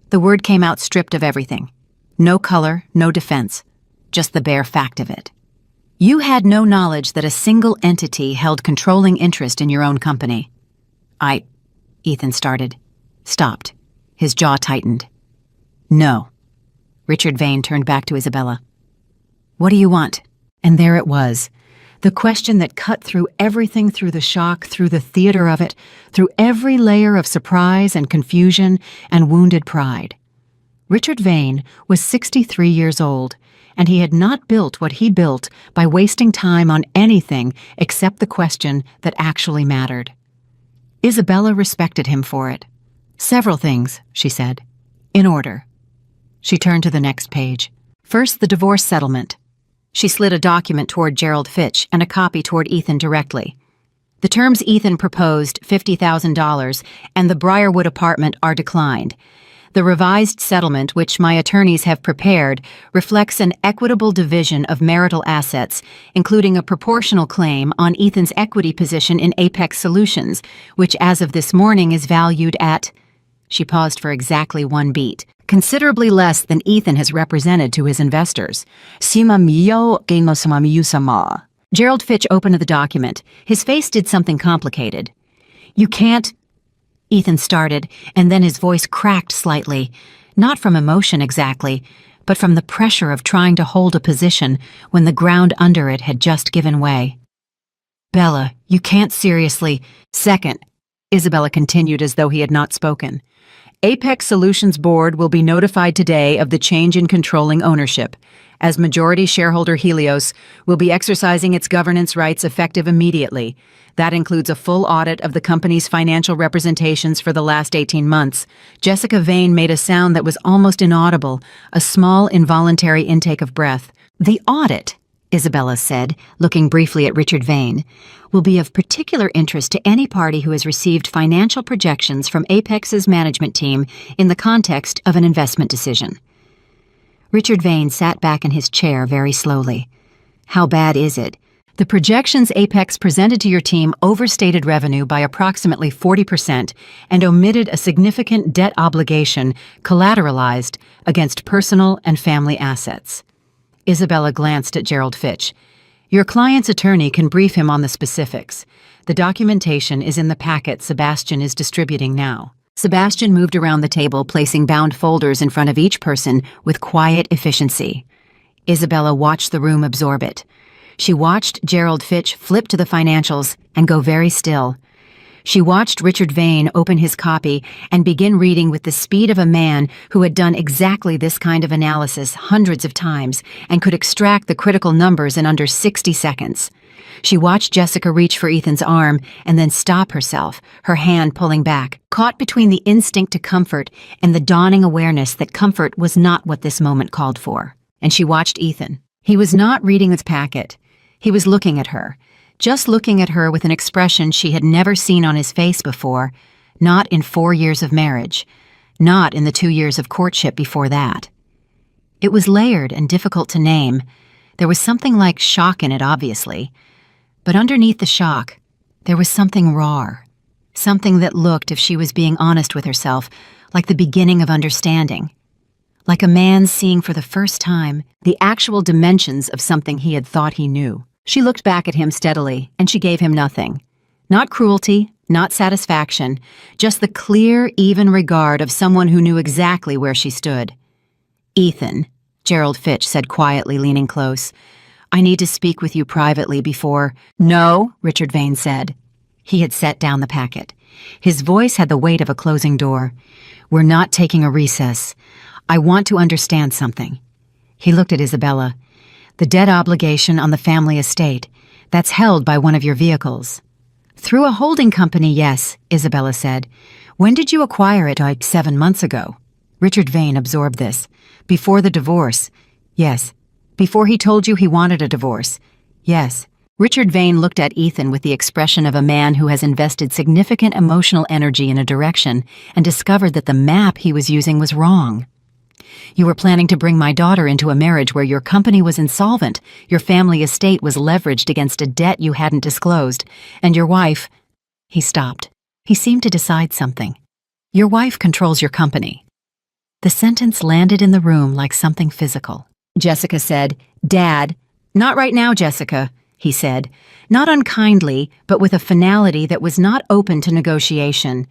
The word came out stripped of everything. No color, no defense, just the bare fact of it. "You had no knowledge that a single entity held controlling interest in your own company." Ethan started, stopped. His jaw tightened. "No." Richard Vane turned back to Isabella. "What do you want?" And there it was. The question that cut through everything, through the shock, through the theater of it, through every layer of surprise and confusion and wounded pride. Richard Vane was 63 years old, and he had not built what he built by wasting time on anything except the question that actually mattered. Isabella respected him for it. "Several things," she said. "In order." She turned to the next page. First, the divorce settlement. She slid a document toward Gerald Fitch and a copy toward Ethan directly. "The terms Ethan proposed, $50,000, and the Briarwood apartment, are declined. The revised settlement, which my attorneys have prepared, reflects an equitable division of marital assets, including a proportional claim on Ethan's equity position in Apex Solutions, which as of this morning is valued at— She paused for exactly one beat. Considerably less than Ethan has represented to his investors. Gerald Fitch opened the document. His face did something complicated. You can't— Ethan started, and then his voice cracked slightly, not from emotion exactly, but from the pressure of trying to hold a position when the ground under it had just given way. Bella, you can't seriously— Second, Isabella continued as though he had not spoken. Apex Solutions Board will be notified today of the change in controlling ownership, as majority shareholder Helios will be exercising its governance rights effective immediately. That includes a full audit of the company's financial representations for the last 18 months. Jessica Vane made a sound that was almost inaudible, a small involuntary intake of breath. The audit, Isabella said, looking briefly at Richard Vane, will be of particular interest to any party who has received financial projections from Apex's management team in the context of an investment decision. Richard Vane sat back in his chair very slowly. How bad is it? The projections Apex presented to your team overstated revenue by approximately 40% and omitted a significant debt obligation collateralized against personal and family assets. Isabella glanced at Gerald Fitch. Your client's attorney can brief him on the specifics. The documentation is in the packet Sebastian is distributing now. Sebastian moved around the table, placing bound folders in front of each person with quiet efficiency. Isabella watched the room absorb it. She watched Gerald Fitch flip to the financials and go very still. She watched Richard Vane open his copy and begin reading with the speed of a man who had done exactly this kind of analysis hundreds of times and could extract the critical numbers in under 60 seconds. She watched Jessica reach for Ethan's arm and then stop herself, her hand pulling back, caught between the instinct to comfort and the dawning awareness that comfort was not what this moment called for. And she watched Ethan. He was not reading his packet. He was looking at her, just looking at her with an expression she had never seen on his face before, not in 4 years of marriage, not in the 2 years of courtship before that. It was layered and difficult to name. There was something like shock in it, obviously. But underneath the shock, there was something raw, something that looked, if she was being honest with herself, like the beginning of understanding. Like a man seeing for the first time the actual dimensions of something he had thought he knew. She looked back at him steadily, and she gave him nothing. Not cruelty, not satisfaction, just the clear, even regard of someone who knew exactly where she stood. Ethan, Gerald Fitch said quietly, leaning close, I need to speak with you privately before— No, Richard Vane said. He had set down the packet. His voice had the weight of a closing door. We're not taking a recess. I want to understand something. He looked at Isabella. The debt obligation on the family estate, that's held by one of your vehicles. Through a holding company, yes, Isabella said. When did you acquire it? 7 months ago. Richard Vane absorbed this. Before the divorce. Yes. Before he told you he wanted a divorce. Yes. Richard Vane looked at Ethan with the expression of a man who has invested significant emotional energy in a direction and discovered that the map he was using was wrong. You were planning to bring my daughter into a marriage where your company was insolvent, your family estate was leveraged against a debt you hadn't disclosed, and your wife— He stopped. He seemed to decide something. Your wife controls your company. The sentence landed in the room like something physical. Jessica said, Dad— Not right now, Jessica, he said, not unkindly, but with a finality that was not open to negotiation.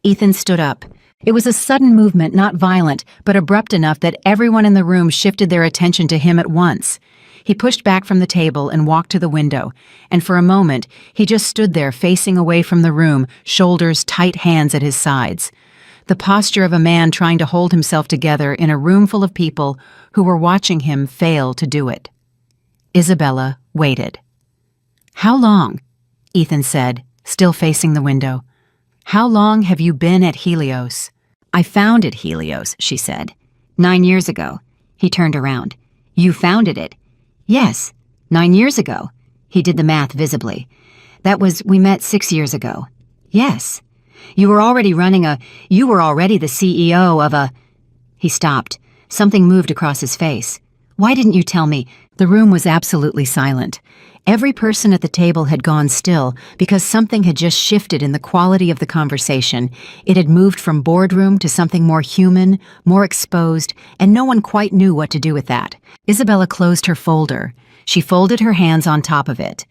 Ethan stood up. It was a sudden movement, not violent, but abrupt enough that everyone in the room shifted their attention to him at once. He pushed back from the table and walked to the window, and for a moment, he just stood there facing away from the room, shoulders tight, hands at his sides. The posture of a man trying to hold himself together in a room full of people who were watching him fail to do it. Isabella waited. How long? Ethan said, still facing the window. How long have you been at Helios? I founded Helios, she said. 9 years ago. He turned around. You founded it? Yes, 9 years ago. He did the math visibly. We met 6 years ago. Yes. You were already the CEO of a— He stopped. Something moved across his face. Why didn't you tell me? The room was absolutely silent. Every person at the table had gone still because something had just shifted in the quality of the conversation. It had moved from boardroom to something more human, more exposed, and no one quite knew what to do with that. Isabella closed her folder. She folded her hands on top of it.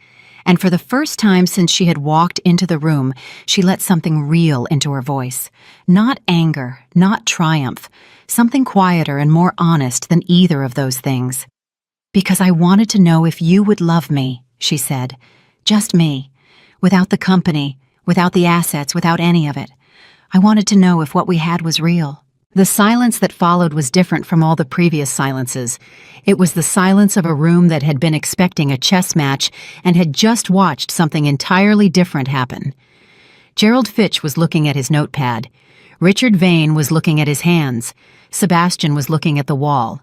And for the first time since she had walked into the room, she let something real into her voice. Not anger, not triumph, something quieter and more honest than either of those things. "Because I wanted to know if you would love me," she said. "Just me. Without the company, without the assets, without any of it. I wanted to know if what we had was real." The silence that followed was different from all the previous silences. It was the silence of a room that had been expecting a chess match and had just watched something entirely different happen. Gerald Fitch was looking at his notepad. Richard Vane was looking at his hands. Sebastian was looking at the wall.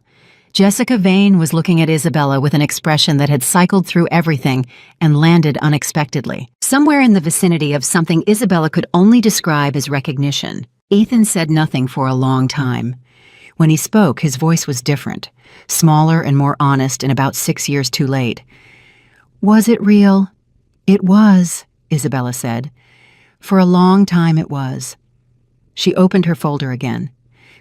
Jessica Vane was looking at Isabella with an expression that had cycled through everything and landed unexpectedly. Somewhere in the vicinity of something Isabella could only describe as recognition. Ethan said nothing for a long time. When he spoke, his voice was different, smaller and more honest and about 6 years too late. "Was it real?" "It was," Isabella said. "For a long time it was." She opened her folder again,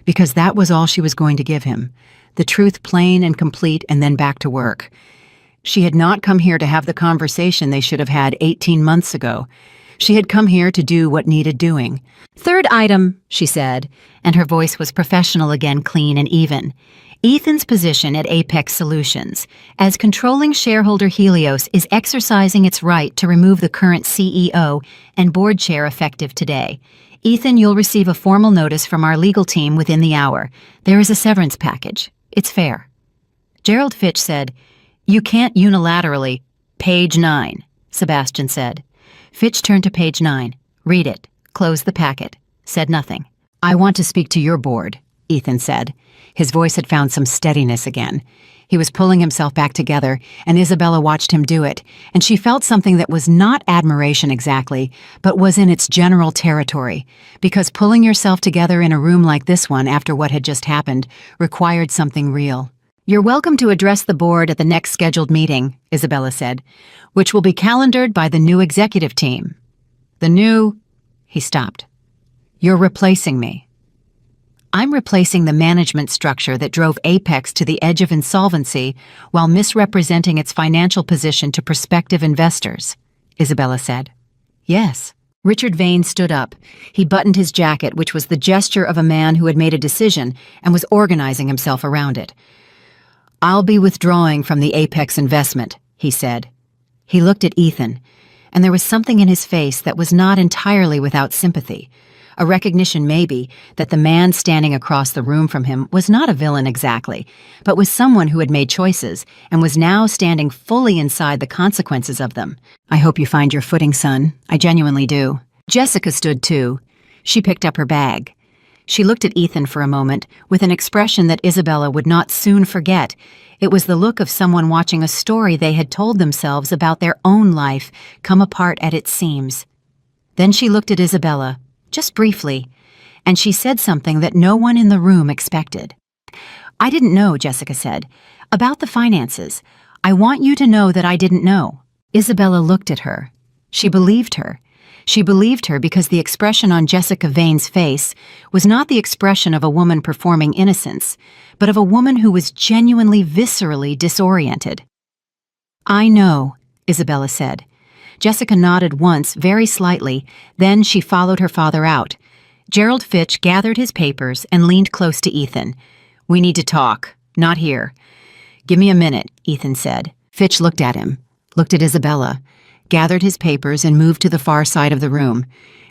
because that was all she was going to give him. The truth plain and complete, and then back to work. She had not come here to have the conversation they should have had 18 months ago. She had come here to do what needed doing. "Third item," she said, and her voice was professional again, clean and even. "Ethan's position at Apex Solutions. As controlling shareholder, Helios is exercising its right to remove the current CEO and board chair effective today. Ethan, you'll receive a formal notice from our legal team within the hour. There is a severance package. It's fair." Gerald Fitch said, "You can't unilaterally—" "Page 9, Sebastian said. Fitch turned to page 9. "Read it. Close the packet." Said nothing. "I want to speak to your board," Ethan said. His voice had found some steadiness again. He was pulling himself back together, and Isabella watched him do it, and she felt something that was not admiration exactly, but was in its general territory, because pulling yourself together in a room like this one after what had just happened required something real. "You're welcome to address the board at the next scheduled meeting," Isabella said, "which will be calendared by the new executive team." "The new—" He stopped. "You're replacing me." "I'm replacing the management structure that drove Apex to the edge of insolvency while misrepresenting its financial position to prospective investors," Isabella said. "Yes." Richard Vane stood up. He buttoned his jacket, which was the gesture of a man who had made a decision and was organizing himself around it. "I'll be withdrawing from the Apex investment," he said. He looked at Ethan, and there was something in his face that was not entirely without sympathy. A recognition, maybe, that the man standing across the room from him was not a villain exactly, but was someone who had made choices and was now standing fully inside the consequences of them. "I hope you find your footing, son. I genuinely do." Jessica stood too. She picked up her bag. She looked at Ethan for a moment, with an expression that Isabella would not soon forget. It was the look of someone watching a story they had told themselves about their own life come apart at its seams. Then she looked at Isabella, just briefly, and she said something that no one in the room expected. "I didn't know," Jessica said, "about the finances. I want you to know that I didn't know." Isabella looked at her. She believed her. She believed her because the expression on Jessica Vane's face was not the expression of a woman performing innocence, but of a woman who was genuinely, viscerally disoriented. "I know," Isabella said. Jessica nodded once, very slightly, then she followed her father out. Gerald Fitch gathered his papers and leaned close to Ethan. "We need to talk. Not here." "Give me a minute," Ethan said. Fitch looked at him, looked at Isabella, gathered his papers and moved to the far side of the room.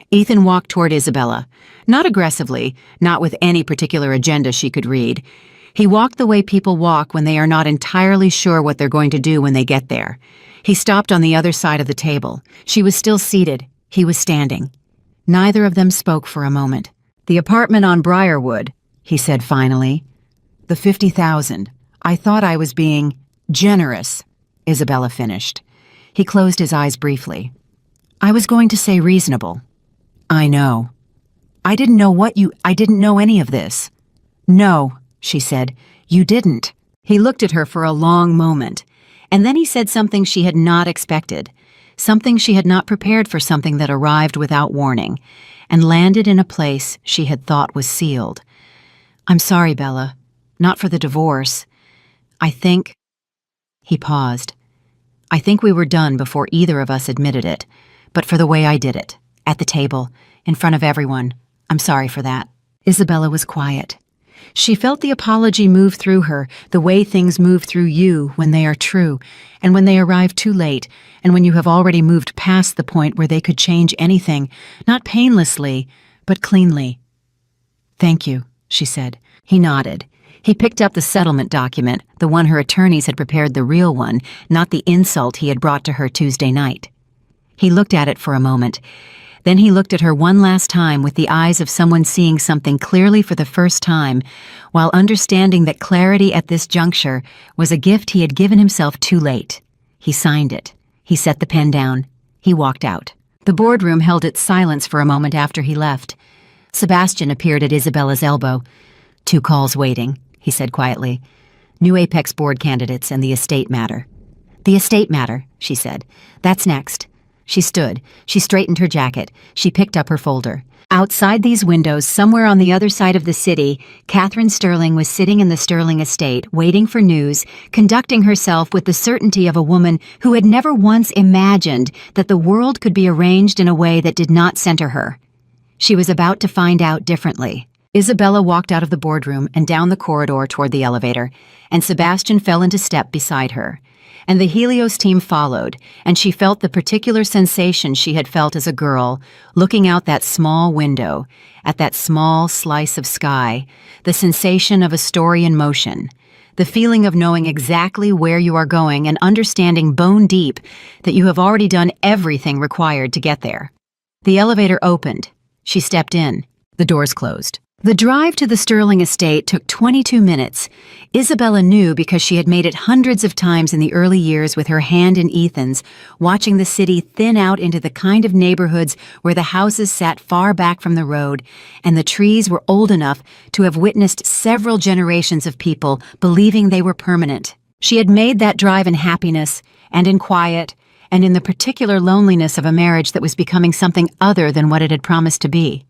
Ethan walked toward Isabella, not aggressively, not with any particular agenda she could read. He walked the way people walk when they are not entirely sure what they're going to do when they get there. He stopped on the other side of the table. She was still seated. He was standing. Neither of them spoke for a moment. "The apartment on Briarwood," he said finally. "The 50,000. I thought I was being generous," Isabella finished. He closed his eyes briefly. "I was going to say reasonable." "I know. I didn't know any of this." "No," she said, "you didn't." He looked at her for a long moment, and then he said something she had not expected, something she had not prepared for, something that arrived without warning, and landed in a place she had thought was sealed. "I'm sorry, Bella. Not for the divorce. I think—" He paused. "I think we were done before either of us admitted it, but for the way I did it, at the table, in front of everyone, I'm sorry for that." Isabella was quiet. She felt the apology move through her, the way things move through you when they are true, and when they arrive too late, and when you have already moved past the point where they could change anything, not painlessly, but cleanly. "Thank you," she said. He nodded. He picked up the settlement document, the one her attorneys had prepared, the real one, not the insult he had brought to her Tuesday night. He looked at it for a moment. Then he looked at her one last time with the eyes of someone seeing something clearly for the first time, while understanding that clarity at this juncture was a gift he had given himself too late. He signed it. He set the pen down. He walked out. The boardroom held its silence for a moment after he left. Sebastian appeared at Isabella's elbow. "2 calls waiting," he said quietly. "New Apex board candidates and the estate matter." "The estate matter," she said. "That's next." She stood. She straightened her jacket. She picked up her folder. Outside these windows, somewhere on the other side of the city, Catherine Sterling was sitting in the Sterling estate, waiting for news, conducting herself with the certainty of a woman who had never once imagined that the world could be arranged in a way that did not center her. She was about to find out differently. Isabella walked out of the boardroom and down the corridor toward the elevator, and Sebastian fell into step beside her. And the Helios team followed, and she felt the particular sensation she had felt as a girl, looking out that small window, at that small slice of sky, the sensation of a story in motion, the feeling of knowing exactly where you are going and understanding bone deep that you have already done everything required to get there. The elevator opened. She stepped in. The doors closed. The drive to the Sterling estate took 22 minutes. Isabella knew because she had made it hundreds of times in the early years with her hand in Ethan's, watching the city thin out into the kind of neighborhoods where the houses sat far back from the road, and the trees were old enough to have witnessed several generations of people believing they were permanent. She had made that drive in happiness, and in quiet, and in the particular loneliness of a marriage that was becoming something other than what it had promised to be.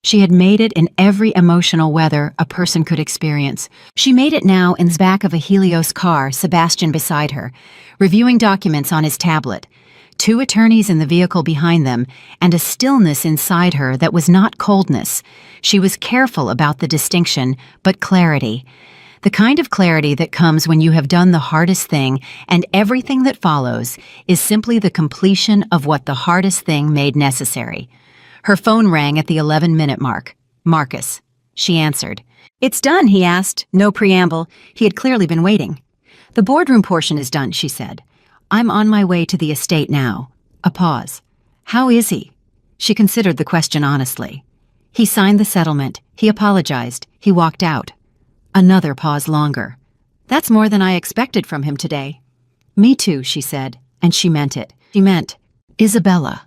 She had made it in every emotional weather a person could experience. She made it now in the back of a Helios car, Sebastian beside her, reviewing documents on his tablet, 2 attorneys in the vehicle behind them, and a stillness inside her that was not coldness. She was careful about the distinction, but clarity. The kind of clarity that comes when you have done the hardest thing, and everything that follows is simply the completion of what the hardest thing made necessary. Her phone rang at the 11-minute mark. "Marcus." She answered. "It's done," he asked. No preamble. He had clearly been waiting. "The boardroom portion is done," she said. "I'm on my way to the estate now." A pause. "How is he?" She considered the question honestly. "He signed the settlement. He apologized. He walked out." Another pause longer. "That's more than I expected from him today." "Me too," she said, and she meant it. She meant Isabella.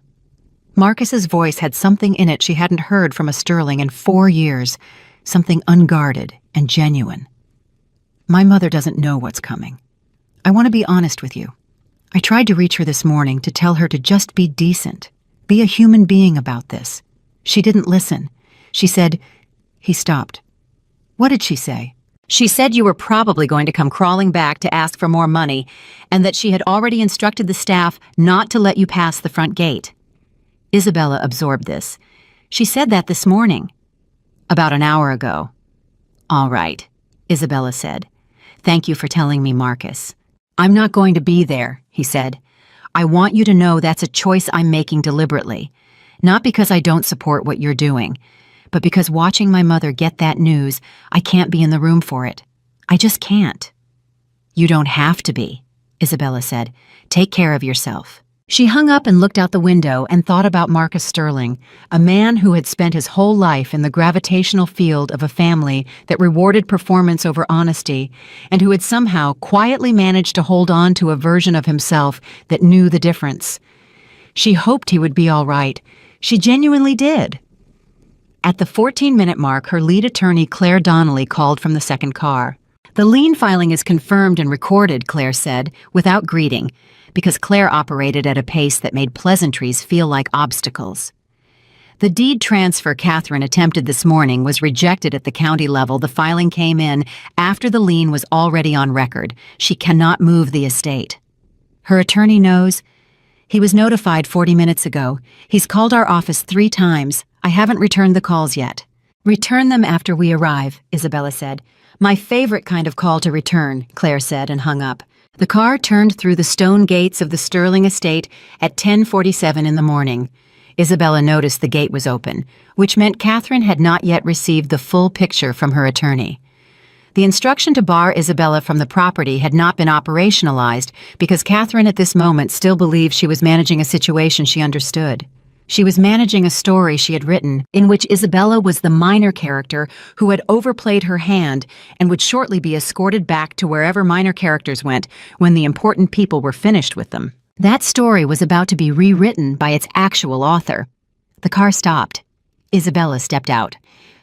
Marcus's voice had something in it she hadn't heard from a Sterling in 4 years, something unguarded and genuine. "My mother doesn't know what's coming. I want to be honest with you. I tried to reach her this morning to tell her to just be decent, be a human being about this. She didn't listen. She said—" He stopped. "What did she say?" "She said you were probably going to come crawling back to ask for more money, and that she had already instructed the staff not to let you pass the front gate." Isabella absorbed this. "She said that this morning." "About an hour ago." "All right," Isabella said. "Thank you for telling me, Marcus." "I'm not going to be there," he said. "I want you to know that's a choice I'm making deliberately. Not because I don't support what you're doing, but because watching my mother get that news, I can't be in the room for it. I just can't." "You don't have to be," Isabella said. "Take care of yourself." She hung up and looked out the window and thought about Marcus Sterling, a man who had spent his whole life in the gravitational field of a family that rewarded performance over honesty, and who had somehow quietly managed to hold on to a version of himself that knew the difference. She hoped he would be all right. She genuinely did. At the 14-minute mark, her lead attorney, Claire Donnelly, called from the second car. "The lien filing is confirmed and recorded," Claire said, without greeting, because Claire operated at a pace that made pleasantries feel like obstacles. The deed transfer Catherine attempted this morning was rejected at the county level. The filing came in after the lien was already on record. She cannot move the estate. Her attorney knows. He was notified 40 minutes ago. He's called our office 3 times. I haven't returned the calls yet. "Return them after we arrive," Isabella said. "My favorite kind of call to return," Claire said and hung up. The car turned through the stone gates of the Sterling estate at 10:47 in the morning. Isabella noticed the gate was open, which meant Catherine had not yet received the full picture from her attorney. The instruction to bar Isabella from the property had not been operationalized because Catherine at this moment still believed she was managing a situation she understood. She was managing a story she had written in which Isabella was the minor character who had overplayed her hand and would shortly be escorted back to wherever minor characters went when the important people were finished with them. That story was about to be rewritten by its actual author. The car stopped. Isabella stepped out.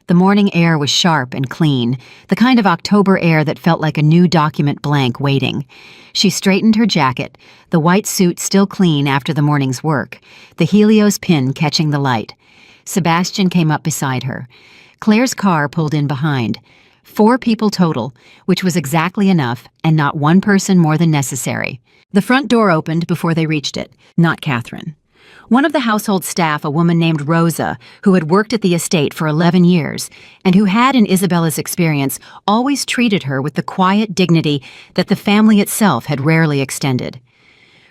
The morning air was sharp and clean, the kind of October air that felt like a new document blank waiting. She straightened her jacket, the white suit still clean after the morning's work, the Helios pin catching the light. Sebastian came up beside her. Claire's car pulled in behind. 4 people total, which was exactly enough, and not one person more than necessary. The front door opened before they reached it, not Catherine. One of the household staff, a woman named Rosa, who had worked at the estate for 11 years, and who had, in Isabella's experience, always treated her with the quiet dignity that the family itself had rarely extended.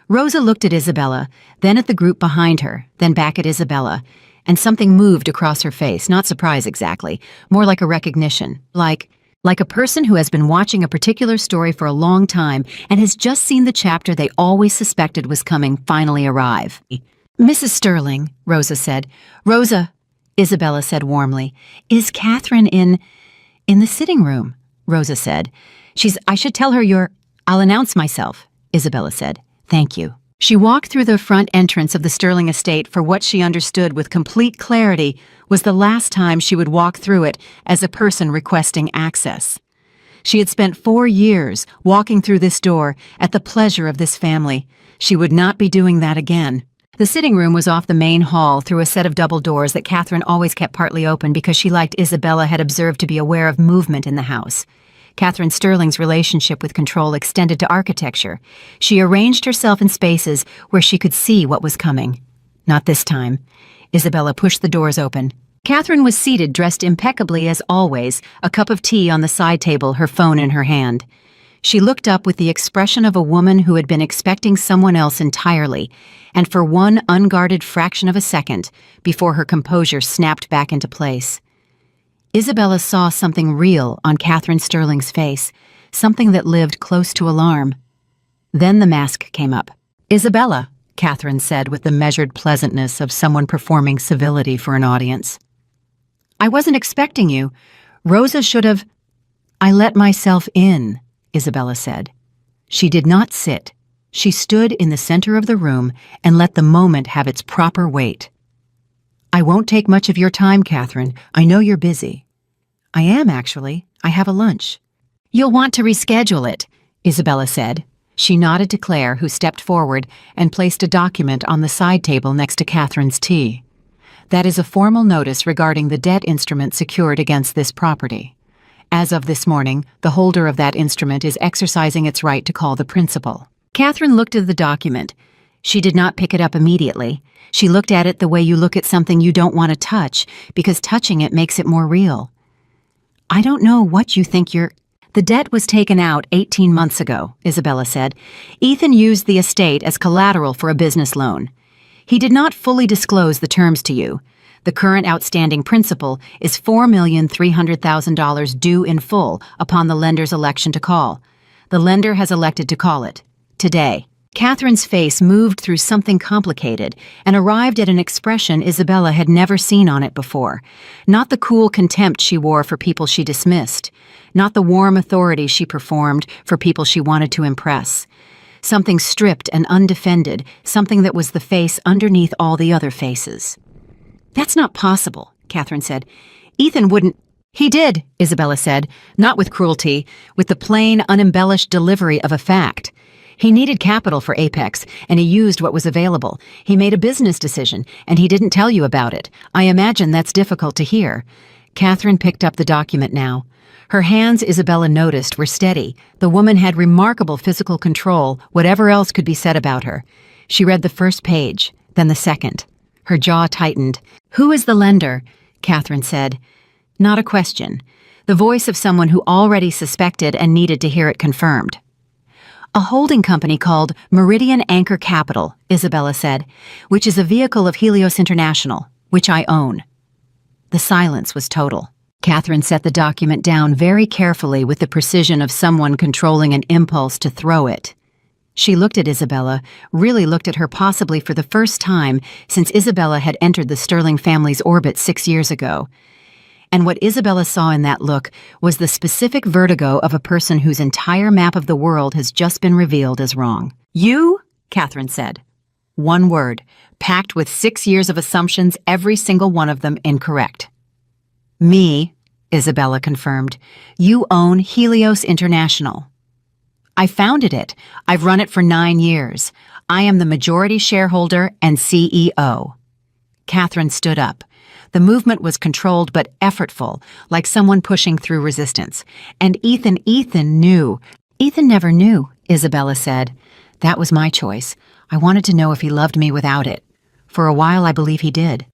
Rosa looked at Isabella, then at the group behind her, then back at Isabella, and something moved across her face, not surprise exactly, more like a recognition, like a person who has been watching a particular story for a long time and has just seen the chapter they always suspected was coming finally arrive. "Mrs. Sterling," Rosa said. "Rosa," Isabella said warmly. "Is Catherine in the sitting room?" Rosa said. I should tell her I'll announce myself," Isabella said. "Thank you." She walked through the front entrance of the Sterling estate for what she understood with complete clarity was the last time she would walk through it as a person requesting access. She had spent 4 years walking through this door at the pleasure of this family. She would not be doing that again. The sitting room was off the main hall through a set of double doors that Catherine always kept partly open because she liked Isabella had observed to be aware of movement in the house. Catherine Sterling's relationship with control extended to architecture. She arranged herself in spaces where she could see what was coming. Not this time. Isabella pushed the doors open. Catherine was seated, dressed impeccably as always, a cup of tea on the side table, her phone in her hand. She looked up with the expression of a woman who had been expecting someone else entirely, and for one unguarded fraction of a second, before her composure snapped back into place. Isabella saw something real on Catherine Sterling's face, something that lived close to alarm. Then the mask came up. "Isabella," Catherine said with the measured pleasantness of someone performing civility for an audience. "I wasn't expecting you. Rosa should have—" "I let myself in," Isabella said. She did not sit. She stood in the center of the room and let the moment have its proper weight. "I won't take much of your time, Catherine. I know you're busy." "I am, actually. I have a lunch." "You'll want to reschedule it," Isabella said. She nodded to Claire, who stepped forward and placed a document on the side table next to Catherine's tea. "That is a formal notice regarding the debt instrument secured against this property. As of this morning, the holder of that instrument is exercising its right to call the principal." Catherine looked at the document. She did not pick it up immediately. She looked at it the way you look at something you don't want to touch, because touching it makes it more real. "I don't know what you think you're—" "The debt was taken out 18 months ago," Isabella said. "Ethan used the estate as collateral for a business loan. He did not fully disclose the terms to you. The current outstanding principal is $4,300,000 due in full upon the lender's election to call. The lender has elected to call it. Today." Catherine's face moved through something complicated and arrived at an expression Isabella had never seen on it before. Not the cool contempt she wore for people she dismissed. Not the warm authority she performed for people she wanted to impress. Something stripped and undefended, something that was the face underneath all the other faces. "That's not possible," Catherine said. Ethan wouldn't. He did, Isabella said, not with cruelty, with the plain, unembellished delivery of a fact. He needed capital for Apex, and he used what was available. He made a business decision, and he didn't tell you about it. I imagine that's difficult to hear. Catherine picked up the document now. Her hands, Isabella noticed, were steady. The woman had remarkable physical control, whatever else could be said about her. She read the first page, then the second. Her jaw tightened. "Who is the lender?" Catherine said. Not a question. The voice of someone who already suspected and needed to hear it confirmed. "A holding company called Meridian Anchor Capital," Isabella said, "which is a vehicle of Helios International, which I own." The silence was total. Catherine set the document down very carefully with the precision of someone controlling an impulse to throw it. She looked at Isabella, really looked at her possibly for the first time since Isabella had entered the Sterling family's orbit 6 years ago. And what Isabella saw in that look was the specific vertigo of a person whose entire map of the world has just been revealed as wrong. "You?" Catherine said. One word, packed with 6 years of assumptions, every single one of them incorrect. "Me," Isabella confirmed. "You own Helios International." "I founded it. I've run it for 9 years. I am the majority shareholder and CEO. Catherine stood up. The movement was controlled but effortful, like someone pushing through resistance. And Ethan knew. "Ethan never knew," Isabella said. "That was my choice. I wanted to know if he loved me without it. For a while I believe he did."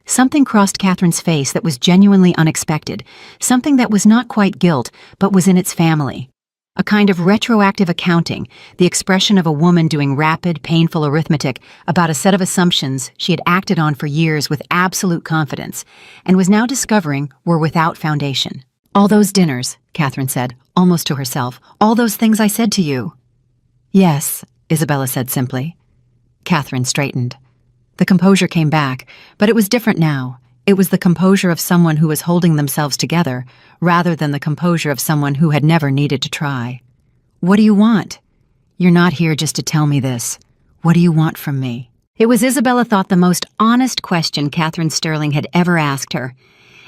Something crossed Catherine's face that was genuinely unexpected, something that was not quite guilt, but was in its family. A kind of retroactive accounting, the expression of a woman doing rapid, painful arithmetic about a set of assumptions she had acted on for years with absolute confidence, and was now discovering were without foundation. "All those dinners," Catherine said, almost to herself, "all those things I said to you." "Yes," Isabella said simply. Catherine straightened. The composure came back, but it was different now. It was the composure of someone who was holding themselves together, rather than the composure of someone who had never needed to try. "What do you want? You're not here just to tell me this. What do you want from me?" It was, Isabella thought, the most honest question Catherine Sterling had ever asked her,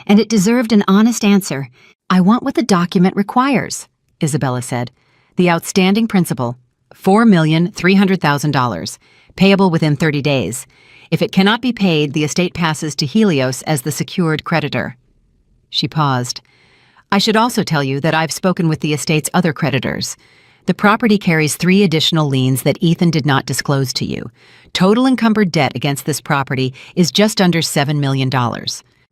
and it deserved an honest answer. "I want what the document requires," Isabella said. "The outstanding principal, $4,300,000, payable within 30 days. If it cannot be paid, the estate passes to Helios as the secured creditor." She paused. "I should also tell you that I've spoken with the estate's other creditors. The property carries 3 additional liens that Ethan did not disclose to you. Total encumbered debt against this property is just under $7 million.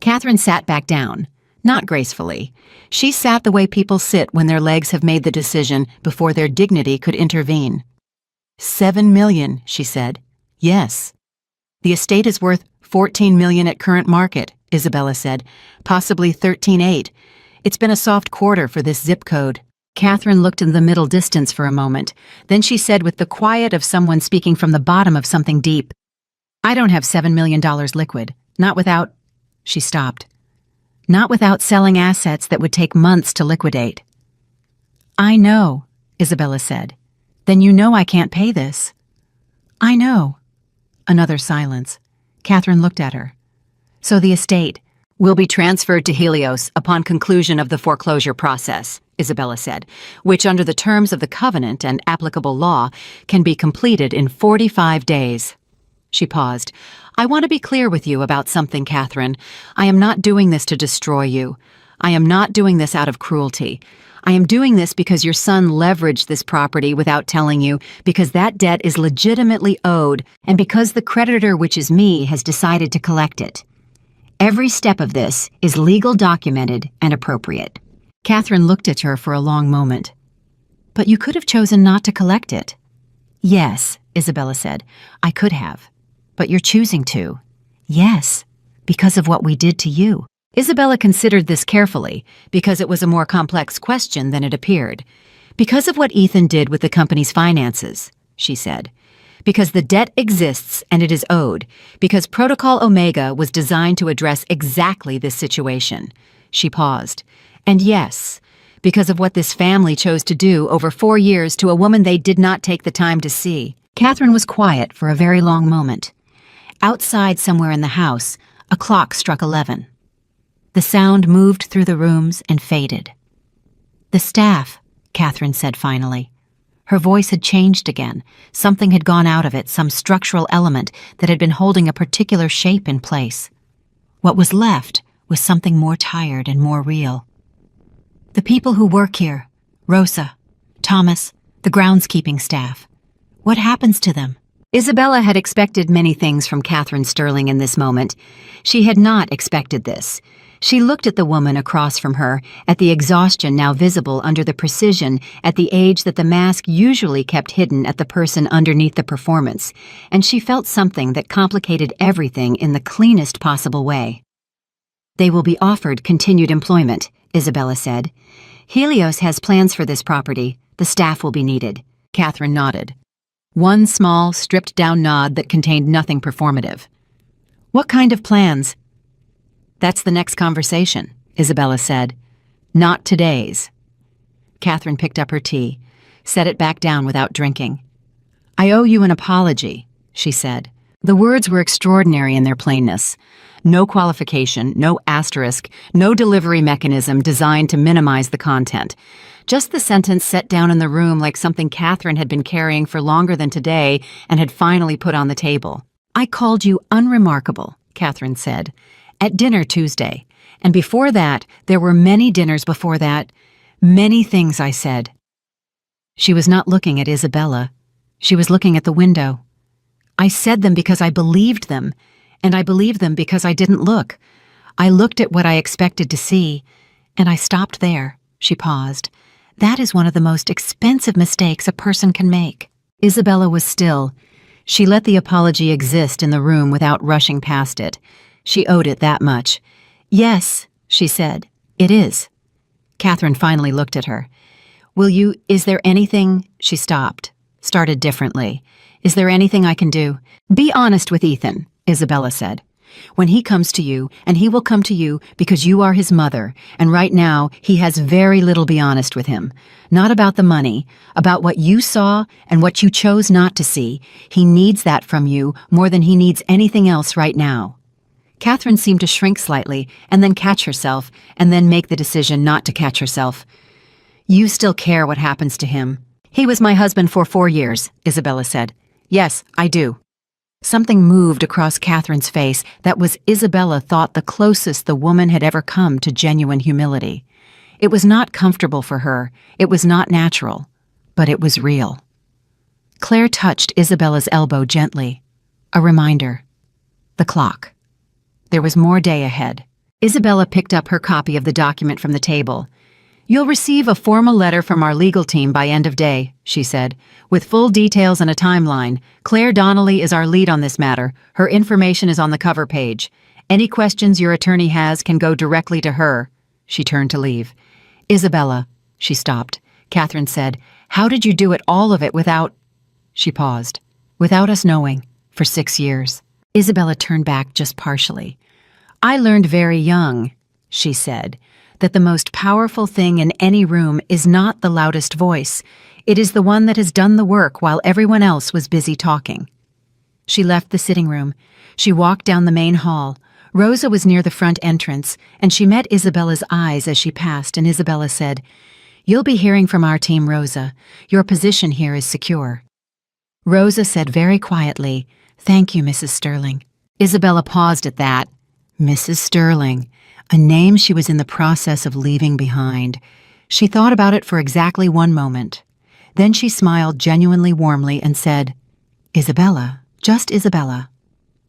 Catherine sat back down, not gracefully. She sat the way people sit when their legs have made the decision before their dignity could intervene. $7 million, she said. "Yes." "The estate is worth $14 million at current market," Isabella said, "possibly $13.8. It's been a soft quarter for this zip code." Catherine looked in the middle distance for a moment. Then she said with the quiet of someone speaking from the bottom of something deep, "I don't have $7 million liquid. Not without—" She stopped. "Not without selling assets that would take months to liquidate." "I know," Isabella said. "Then you know I can't pay this." "I know." Another silence. Catherine looked at her. "So the estate will be transferred to Helios upon conclusion of the foreclosure process," Isabella said, "which under the terms of the covenant and applicable law can be completed in 45 days. She paused. "I want to be clear with you about something, Catherine. I am not doing this to destroy you. I am not doing this out of cruelty. I am doing this because your son leveraged this property without telling you, because that debt is legitimately owed, and because the creditor, which is me, has decided to collect it. Every step of this is legal, documented, and appropriate." Catherine looked at her for a long moment. "But you could have chosen not to collect it." "Yes," Isabella said, "I could have. But you're choosing to." "Yes, because of what we did to you." Isabella considered this carefully, because it was a more complex question than it appeared. "Because of what Ethan did with the company's finances," she said. "Because the debt exists and it is owed. Because Protocol Omega was designed to address exactly this situation." She paused. "And yes, because of what this family chose to do over 4 years to a woman they did not take the time to see." Catherine was quiet for a very long moment. Outside somewhere in the house, A clock struck 11. The sound moved through the rooms and faded. "The staff," Catherine said finally. Her voice had changed again. Something had gone out of it, some structural element that had been holding a particular shape in place. What was left was something more tired and more real. "The people who work here, Rosa, Thomas, the groundskeeping staff. What happens to them?" Isabella had expected many things from Catherine Sterling in this moment. She had not expected this. She looked at the woman across from her, at the exhaustion now visible under the precision, at the age that the mask usually kept hidden at the person underneath the performance, and she felt something that complicated everything in the cleanest possible way. "They will be offered continued employment," Isabella said. "Helios has plans for this property. The staff will be needed." Catherine nodded. One small, stripped-down nod that contained nothing performative. "What kind of plans?" "That's the next conversation," Isabella said. "Not today's." Catherine picked up her tea, set it back down without drinking. "I owe you an apology," she said. The words were extraordinary in their plainness. No qualification, no asterisk, no delivery mechanism designed to minimize the content. Just the sentence set down in the room like something Catherine had been carrying for longer than today and had finally put on the table. "I called you unremarkable," Catherine said, "at dinner Tuesday. And before that, there were many dinners before that. Many things I said." She was not looking at Isabella. She was looking at the window. "I said them because I believed them, and I believed them because I didn't look. I looked at what I expected to see, and I stopped there." She paused. "That is one of the most expensive mistakes a person can make." Isabella was still. She let the apology exist in the room without rushing past it. She owed it that much. "Yes," she said, "it is." Catherine finally looked at her. Is there anything—" She stopped, started differently. "Is there anything I can do?" "Be honest with Ethan," Isabella said. "When he comes to you, and he will come to you because you are his mother, and right now he has very little. Be honest with him. Not about the money, about what you saw and what you chose not to see. He needs that from you more than he needs anything else right now." Catherine seemed to shrink slightly, and then catch herself, and then make the decision not to catch herself. "You still care what happens to him." "He was my husband for 4 years, Isabella said. "Yes, I do." Something moved across Catherine's face that was, Isabella thought, the closest the woman had ever come to genuine humility. It was not comfortable for her, it was not natural, but it was real. Claire touched Isabella's elbow gently. A reminder. The clock. There was more day ahead. Isabella picked up her copy of the document from the table. "You'll receive a formal letter from our legal team by end of day," she said, "with full details and a timeline. Claire Donnelly is our lead on this matter. Her information is on the cover page. Any questions your attorney has can go directly to her." She turned to leave. "Isabella," she stopped. Catherine said, "How did you do it, all of it, without—" She paused. "Without us knowing, for 6 years." Isabella turned back just partially. "I learned very young," she said, "that the most powerful thing in any room is not the loudest voice. It is the one that has done the work while everyone else was busy talking." She left the sitting room. She walked down the main hall. Rosa was near the front entrance, and she met Isabella's eyes as she passed, and Isabella said, "You'll be hearing from our team, Rosa. Your position here is secure." Rosa said very quietly, "Thank you, Mrs. Sterling." Isabella paused at that. Mrs. Sterling. A name she was in the process of leaving behind. She thought about it for exactly 1 moment. Then she smiled genuinely warmly and said, "Isabella, just Isabella."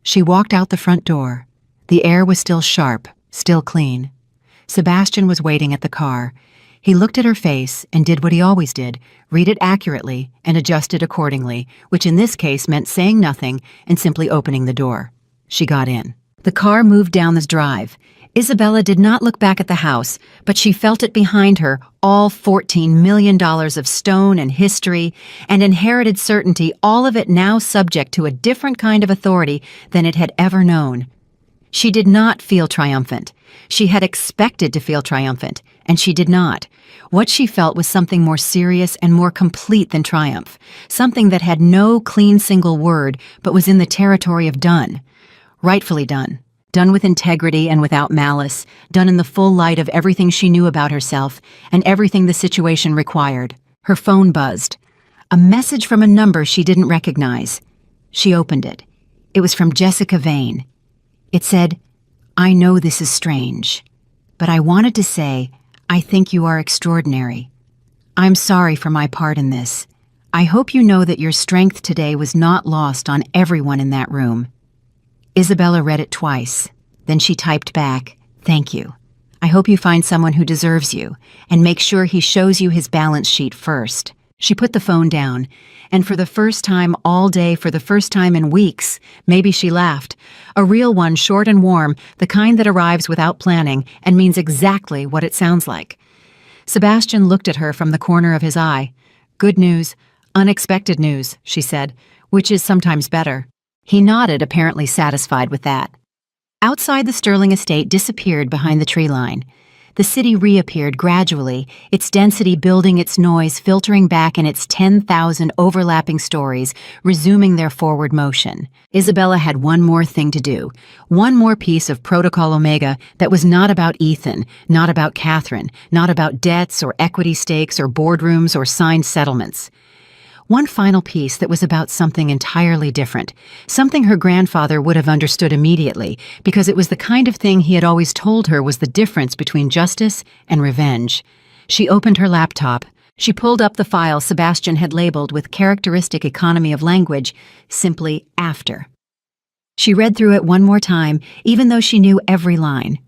She walked out the front door. The air was still sharp, still clean. Sebastian was waiting at the car. He looked at her face and did what he always did, read it accurately and adjusted accordingly, which in this case meant saying nothing and simply opening the door. She got in. The car moved down the drive. Isabella did not look back at the house, but she felt it behind her, all $14 million of stone and history and inherited certainty, all of it now subject to a different kind of authority than it had ever known. She did not feel triumphant. She had expected to feel triumphant, and she did not. What she felt was something more serious and more complete than triumph, something that had no clean single word but was in the territory of done. Rightfully done. done with integrity and without malice, done in the full light of everything she knew about herself and everything the situation required. Her phone buzzed. A message from a number she didn't recognize. She opened it. It was from Jessica Vane. It said, "I know this is strange, but I wanted to say, I think you are extraordinary. I'm sorry for my part in this. I hope you know that your strength today was not lost on everyone in that room." Isabella read it twice. Then she typed back, "Thank you. I hope you find someone who deserves you, and make sure he shows you his balance sheet first." She put the phone down, and for the first time all day, for the first time in weeks, maybe she laughed. A real one, short and warm, the kind that arrives without planning and means exactly what it sounds like. Sebastian looked at her from the corner of his eye. "Good news, unexpected news," she said, "which is sometimes better." He nodded, apparently satisfied with that. Outside, the Sterling estate disappeared behind the tree line. The city reappeared gradually, its density building, its noise filtering back in its 10,000 overlapping stories, resuming their forward motion. Isabella had one more thing to do, one more piece of Protocol Omega that was not about Ethan, not about Catherine, not about debts or equity stakes or boardrooms or signed settlements. One final piece that was about something entirely different, something her grandfather would have understood immediately, because it was the kind of thing he had always told her was the difference between justice and revenge. She opened her laptop. She pulled up the file Sebastian had labeled with characteristic economy of language, simply after. She read through it one more time, even though she knew every line.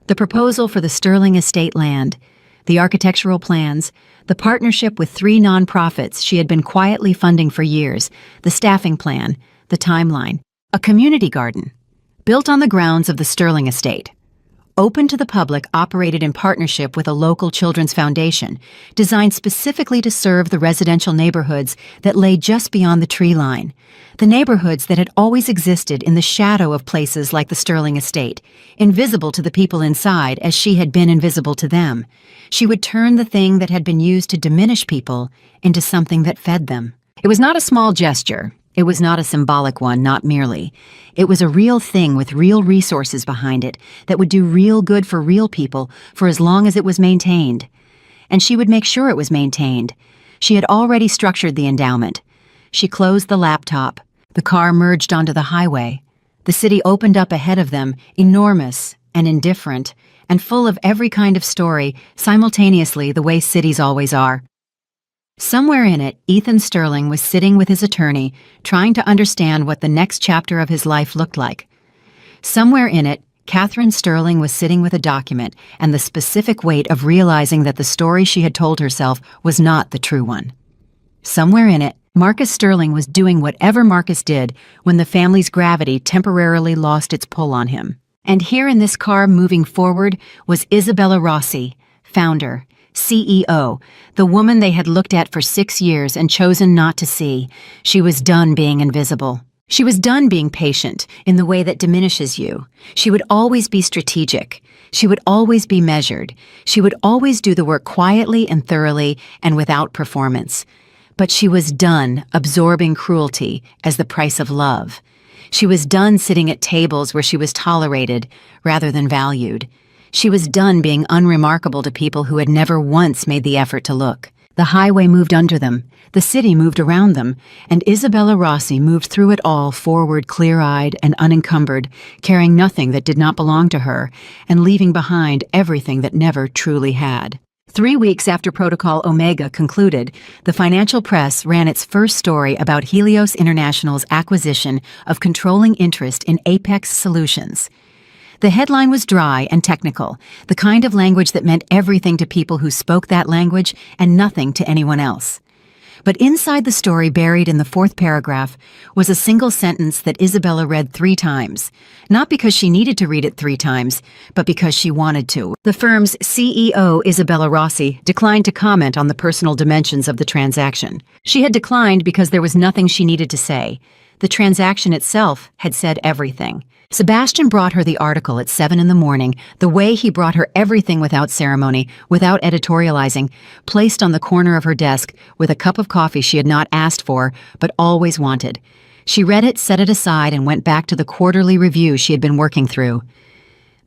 The proposal for the Sterling estate land, the architectural plans, the partnership with 3 nonprofits she had been quietly funding for years, the staffing plan, the timeline, a community garden, built on the grounds of the Sterling estate. Open to the public, operated in partnership with a local children's foundation, designed specifically to serve the residential neighborhoods that lay just beyond the tree line, the neighborhoods that had always existed in the shadow of places like the Sterling estate, invisible to the people inside as she had been invisible to them. She would turn the thing that had been used to diminish people into something that fed them. It was not a small gesture. It was not a symbolic one, not merely. It was a real thing with real resources behind it that would do real good for real people for as long as it was maintained. And she would make sure it was maintained. She had already structured the endowment. She closed the laptop. The car merged onto the highway. The city opened up ahead of them, enormous and indifferent, and full of every kind of story, simultaneously the way cities always are. Somewhere in it, Ethan Sterling was sitting with his attorney, trying to understand what the next chapter of his life looked like. Somewhere in it, Catherine Sterling was sitting with a document and the specific weight of realizing that the story she had told herself was not the true one. Somewhere in it, Marcus Sterling was doing whatever Marcus did when the family's gravity temporarily lost its pull on him. And here in this car moving forward was Isabella Rossi, founder, CEO, the woman they had looked at for 6 years and chosen not to see. She was done being invisible. She was done being patient in the way that diminishes you. She would always be strategic. She would always be measured. She would always do the work quietly and thoroughly and without performance. But she was done absorbing cruelty as the price of love. She was done sitting at tables where she was tolerated rather than valued. She was done being unremarkable to people who had never once made the effort to look. The highway moved under them, the city moved around them, and Isabella Rossi moved through it all forward, clear-eyed and unencumbered, carrying nothing that did not belong to her, and leaving behind everything that never truly had. 3 weeks after Protocol Omega concluded, the financial press ran its first story about Helios International's acquisition of controlling interest in Apex Solutions. The headline was dry and technical, the kind of language that meant everything to people who spoke that language and nothing to anyone else. But inside the story, buried in the 4th paragraph, was a single sentence that Isabella read 3 times, not because she needed to read it 3 times, but because she wanted to. The firm's CEO, Isabella Rossi, declined to comment on the personal dimensions of the transaction. She had declined because there was nothing she needed to say. The transaction itself had said everything. Sebastian brought her the article at 7 in the morning, the way he brought her everything without ceremony, without editorializing, placed on the corner of her desk with a cup of coffee she had not asked for, but always wanted. She read it, set it aside, and went back to the quarterly review she had been working through.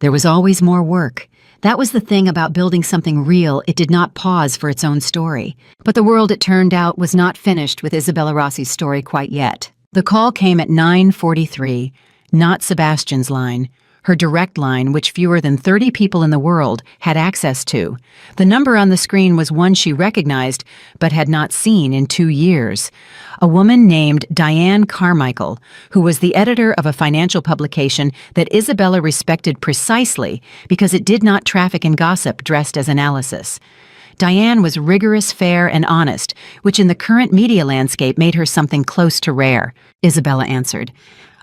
There was always more work. That was the thing about building something real. It did not pause for its own story. But the world, it turned out, was not finished with Isabella Rossi's story quite yet. The call came at 9:43, not Sebastian's line, her direct line, which fewer than 30 people in the world had access to. The number on the screen was one she recognized but had not seen in 2 years. A woman named Diane Carmichael, who was the editor of a financial publication that Isabella respected precisely because it did not traffic in gossip dressed as analysis. Diane was rigorous, fair, and honest, which in the current media landscape made her something close to rare. Isabella answered.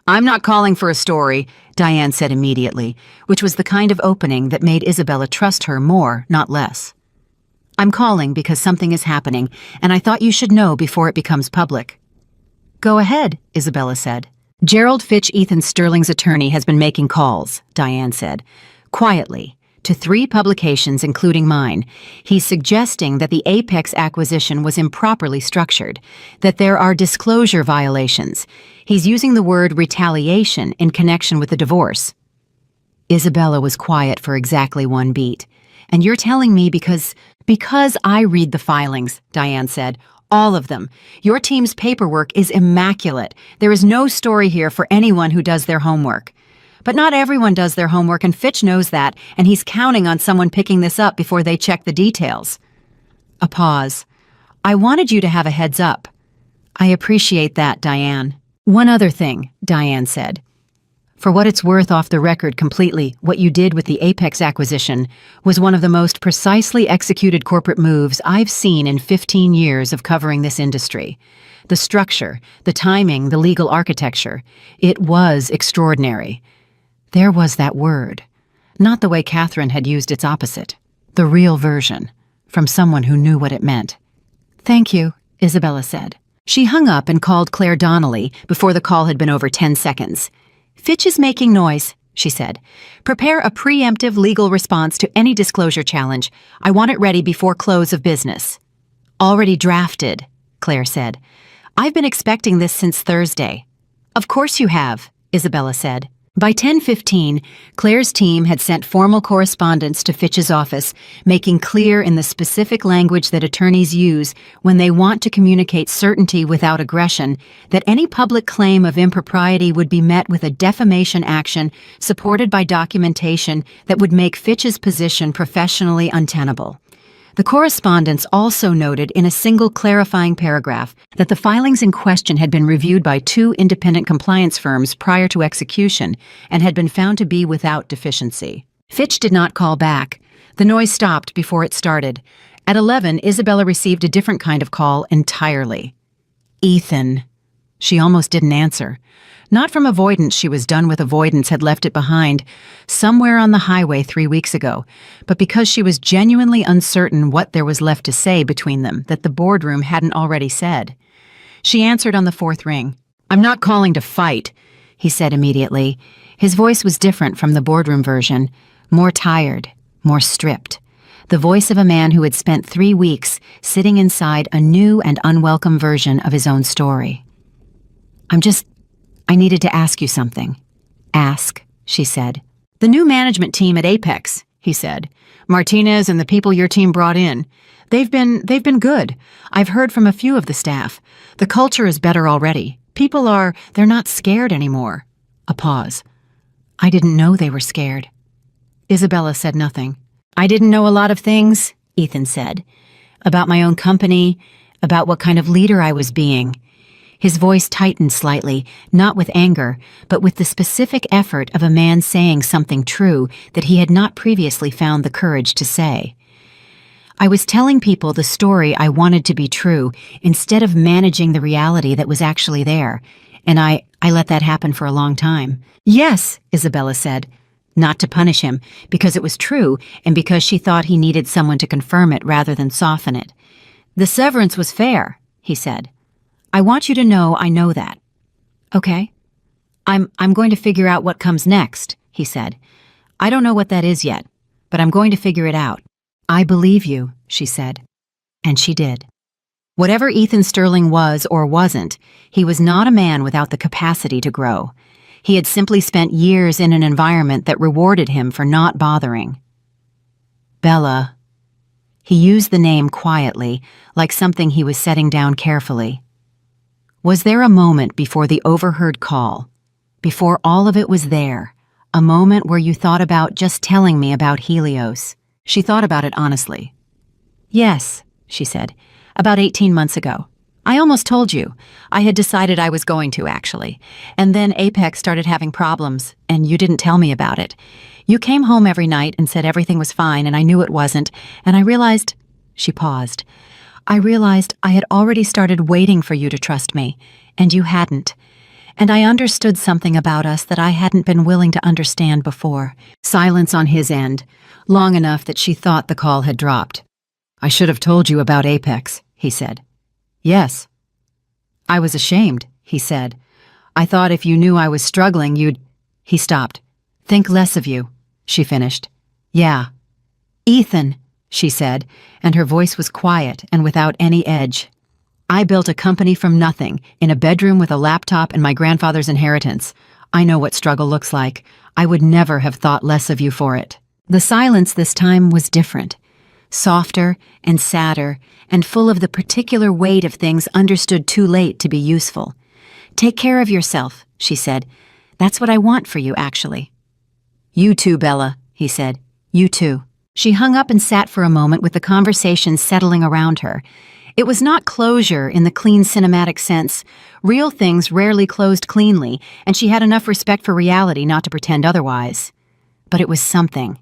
"I'm not calling for a story," Diane said immediately, which was the kind of opening that made Isabella trust her more, not less. "I'm calling because something is happening, and I thought you should know before it becomes public." "Go ahead," Isabella said. "Gerald Fitch, Ethan Sterling's attorney, has been making calls," Diane said, quietly, to 3 publications, including mine. He's suggesting that the Apex acquisition was improperly structured, that there are disclosure violations. He's using the word retaliation in connection with the divorce. Isabella was quiet for exactly 1 beat. "And you're telling me because I read the filings," Diane said. "All of them. Your team's paperwork is immaculate. There is no story here for anyone who does their homework. But not everyone does their homework, and Fitch knows that, and he's counting on someone picking this up before they check the details." A pause. "I wanted you to have a heads up." "I appreciate that, Diane." "One other thing," Diane said. "For what it's worth, off the record completely, what you did with the Apex acquisition was one of the most precisely executed corporate moves I've seen in 15 years of covering this industry. The structure, the timing, the legal architecture, it was extraordinary." There was that word. Not the way Catherine had used its opposite. The real version, from someone who knew what it meant. "Thank you," Isabella said. She hung up and called Claire Donnelly before the call had been over 10 seconds. "Fitch is making noise," she said. "Prepare a preemptive legal response to any disclosure challenge. I want it ready before close of business." "Already drafted," Claire said. "I've been expecting this since Thursday." "Of course you have," Isabella said. By 10:15, Claire's team had sent formal correspondence to Fitch's office, making clear in the specific language that attorneys use when they want to communicate certainty without aggression that any public claim of impropriety would be met with a defamation action supported by documentation that would make Fitch's position professionally untenable. The correspondence also noted in a single clarifying paragraph that the filings in question had been reviewed by 2 independent compliance firms prior to execution and had been found to be without deficiency. Fitch did not call back. The noise stopped before it started. At 11, Isabella received a different kind of call entirely. "Ethan." She almost didn't answer. Not from avoidance, she was done with avoidance, had left it behind, somewhere on the highway 3 weeks ago, but because she was genuinely uncertain what there was left to say between them that the boardroom hadn't already said. She answered on the 4th ring. "I'm not calling to fight," he said immediately. His voice was different from the boardroom version, more tired, more stripped. The voice of a man who had spent 3 weeks sitting inside a new and unwelcome version of his own story. I needed to ask you something." "Ask," she said. "The new management team at Apex," he said. "Martinez and the people your team brought in. They've been good. I've heard from a few of the staff. The culture is better already. They're not scared anymore." A pause. "I didn't know they were scared." Isabella said nothing. "I didn't know a lot of things," Ethan said. "About my own company, about what kind of leader I was being." His voice tightened slightly, not with anger, but with the specific effort of a man saying something true that he had not previously found the courage to say. "I was telling people the story I wanted to be true instead of managing the reality that was actually there, and I let that happen for a long time." "Yes," Isabella said, not to punish him, because it was true and because she thought he needed someone to confirm it rather than soften it. "The severance was fair," he said. "I want you to know I know that." "Okay. I'm going to figure out what comes next," he said. "I don't know what that is yet, but I'm going to figure it out." "I believe you," she said. And she did. Whatever Ethan Sterling was or wasn't, he was not a man without the capacity to grow. He had simply spent years in an environment that rewarded him for not bothering. Bella. He used the name quietly, like something he was setting down carefully. Was there a moment before the overheard call, before all of it was there, a moment where you thought about just telling me about Helios? She thought about it honestly. Yes, she said, about 18 months ago. I almost told you. I had decided I was going to, actually. And then Apex started having problems, and you didn't tell me about it. You came home every night and said everything was fine, and I knew it wasn't, and I realized— She paused. I realized I had already started waiting for you to trust me, and you hadn't. And I understood something about us that I hadn't been willing to understand before. Silence on his end, long enough that she thought the call had dropped. I should have told you about Apex, he said. Yes. I was ashamed, he said. I thought if you knew I was struggling, you'd— He stopped. Think less of you, she finished. Yeah. Ethan, she said, and her voice was quiet and without any edge. I built a company from nothing, in a bedroom with a laptop and my grandfather's inheritance. I know what struggle looks like. I would never have thought less of you for it. The silence this time was different. Softer and sadder, and full of the particular weight of things understood too late to be useful. Take care of yourself, she said. That's what I want for you, actually. You too, Bella, he said. You too. She hung up and sat for a moment with the conversation settling around her. It was not closure in the clean cinematic sense. Real things rarely closed cleanly, and she had enough respect for reality not to pretend otherwise. But it was something.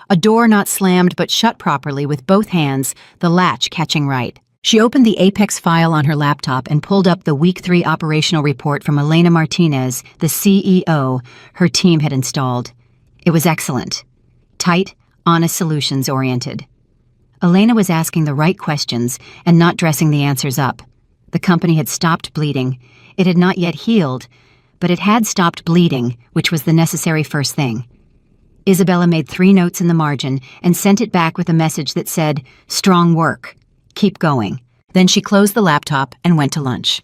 A door not slammed but shut properly with both hands, the latch catching right. She opened the Apex file on her laptop and pulled up the Week 3 operational report from Elena Martinez, the CEO, her team had installed. It was excellent. Tight, honest, solutions-oriented. Elena was asking the right questions and not dressing the answers up. The company had stopped bleeding. It had not yet healed, but it had stopped bleeding, which was the necessary first thing. Isabella made 3 notes in the margin and sent it back with a message that said, "Strong work. Keep going." Then she closed the laptop and went to lunch.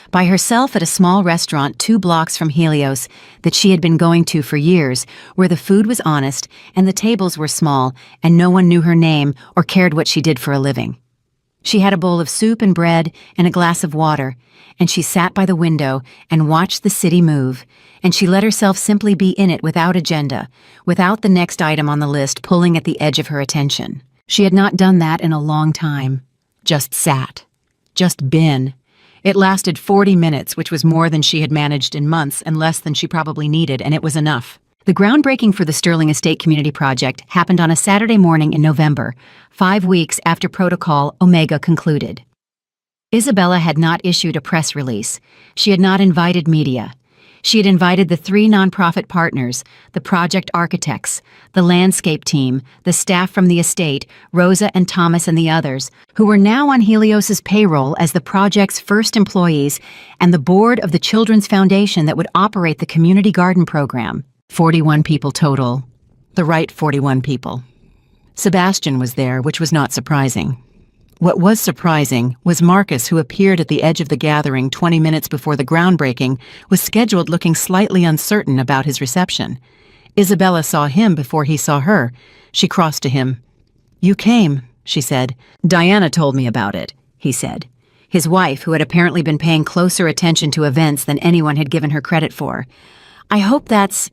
By herself at a small restaurant 2 blocks from Helios that she had been going to for years, where the food was honest and the tables were small and no one knew her name or cared what she did for a living. She had a bowl of soup and bread and a glass of water, and she sat by the window and watched the city move, and she let herself simply be in it without agenda, without the next item on the list pulling at the edge of her attention. She had not done that in a long time. Just sat. Just been. It lasted 40 minutes, which was more than she had managed in months and less than she probably needed, and it was enough. The groundbreaking for the Sterling Estate Community Project happened on a Saturday morning in November, 5 weeks after Protocol Omega concluded. Isabella had not issued a press release. She had not invited media. She had invited the 3 nonprofit partners, the project architects, the landscape team, the staff from the estate, Rosa and Thomas and the others, who were now on Helios's payroll as the project's first employees, and the board of the Children's Foundation that would operate the community garden program. 41 people total. The right 41 people. Sebastian was there, which was not surprising. What was surprising was Marcus, who appeared at the edge of the gathering 20 minutes before the groundbreaking, was scheduled looking slightly uncertain about his reception. Isabella saw him before he saw her. She crossed to him. "You came," she said. "Diana told me about it," he said. His wife, who had apparently been paying closer attention to events than anyone had given her credit for. "I hope that's—"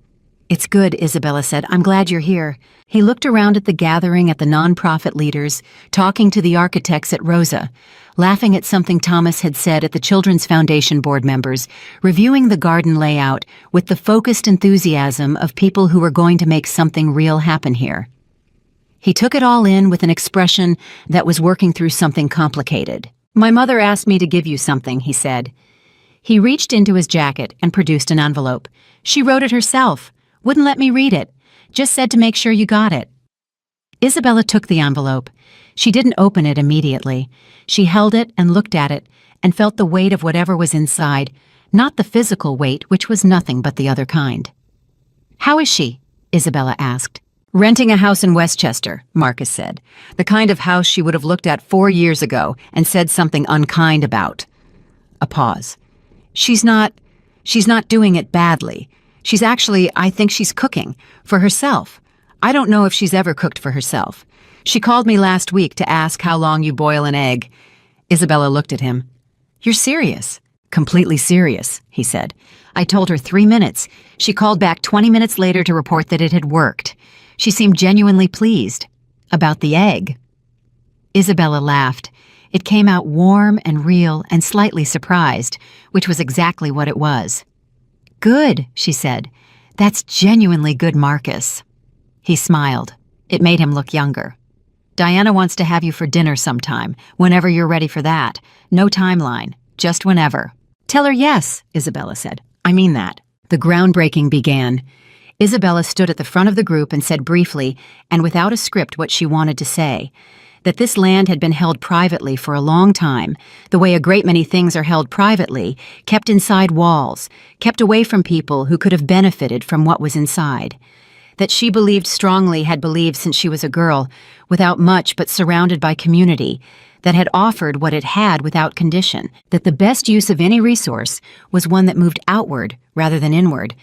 "It's good," Isabella said. "I'm glad you're here." He looked around at the gathering, at the nonprofit leaders, talking to the architects at Rosa, laughing at something Thomas had said at the Children's Foundation board members, reviewing the garden layout with the focused enthusiasm of people who were going to make something real happen here. He took it all in with an expression that was working through something complicated. "My mother asked me to give you something," he said. He reached into his jacket and produced an envelope. "She wrote it herself. Wouldn't let me read it. Just said to make sure you got it." Isabella took the envelope. She didn't open it immediately. She held it and looked at it and felt the weight of whatever was inside, not the physical weight, which was nothing but the other kind. "How is she?" Isabella asked. Renting a house in Westchester, Marcus said. The kind of house she would have looked at 4 years ago and said something unkind about. A pause. She's not doing it badly. I think she's cooking. For herself. I don't know if she's ever cooked for herself. She called me last week to ask how long you boil an egg. Isabella looked at him. You're serious? Completely serious, he said. I told her 3 minutes. She called back 20 minutes later to report that it had worked. She seemed genuinely pleased. About the egg. Isabella laughed. It came out warm and real and slightly surprised, which was exactly what it was. Good, she said. That's genuinely good, Marcus. He smiled. It made him look younger. Diana wants to have you for dinner sometime, whenever you're ready for that. No timeline, just whenever. Tell her yes, Isabella said. I mean that. The groundbreaking began. Isabella stood at the front of the group and said briefly, and without a script, what she wanted to say. That this land had been held privately for a long time, the way a great many things are held privately, kept inside walls, kept away from people who could have benefited from what was inside. That she believed strongly, had believed since she was a girl, without much but surrounded by community, that had offered what it had without condition, that the best use of any resource was one that moved outward rather than inward,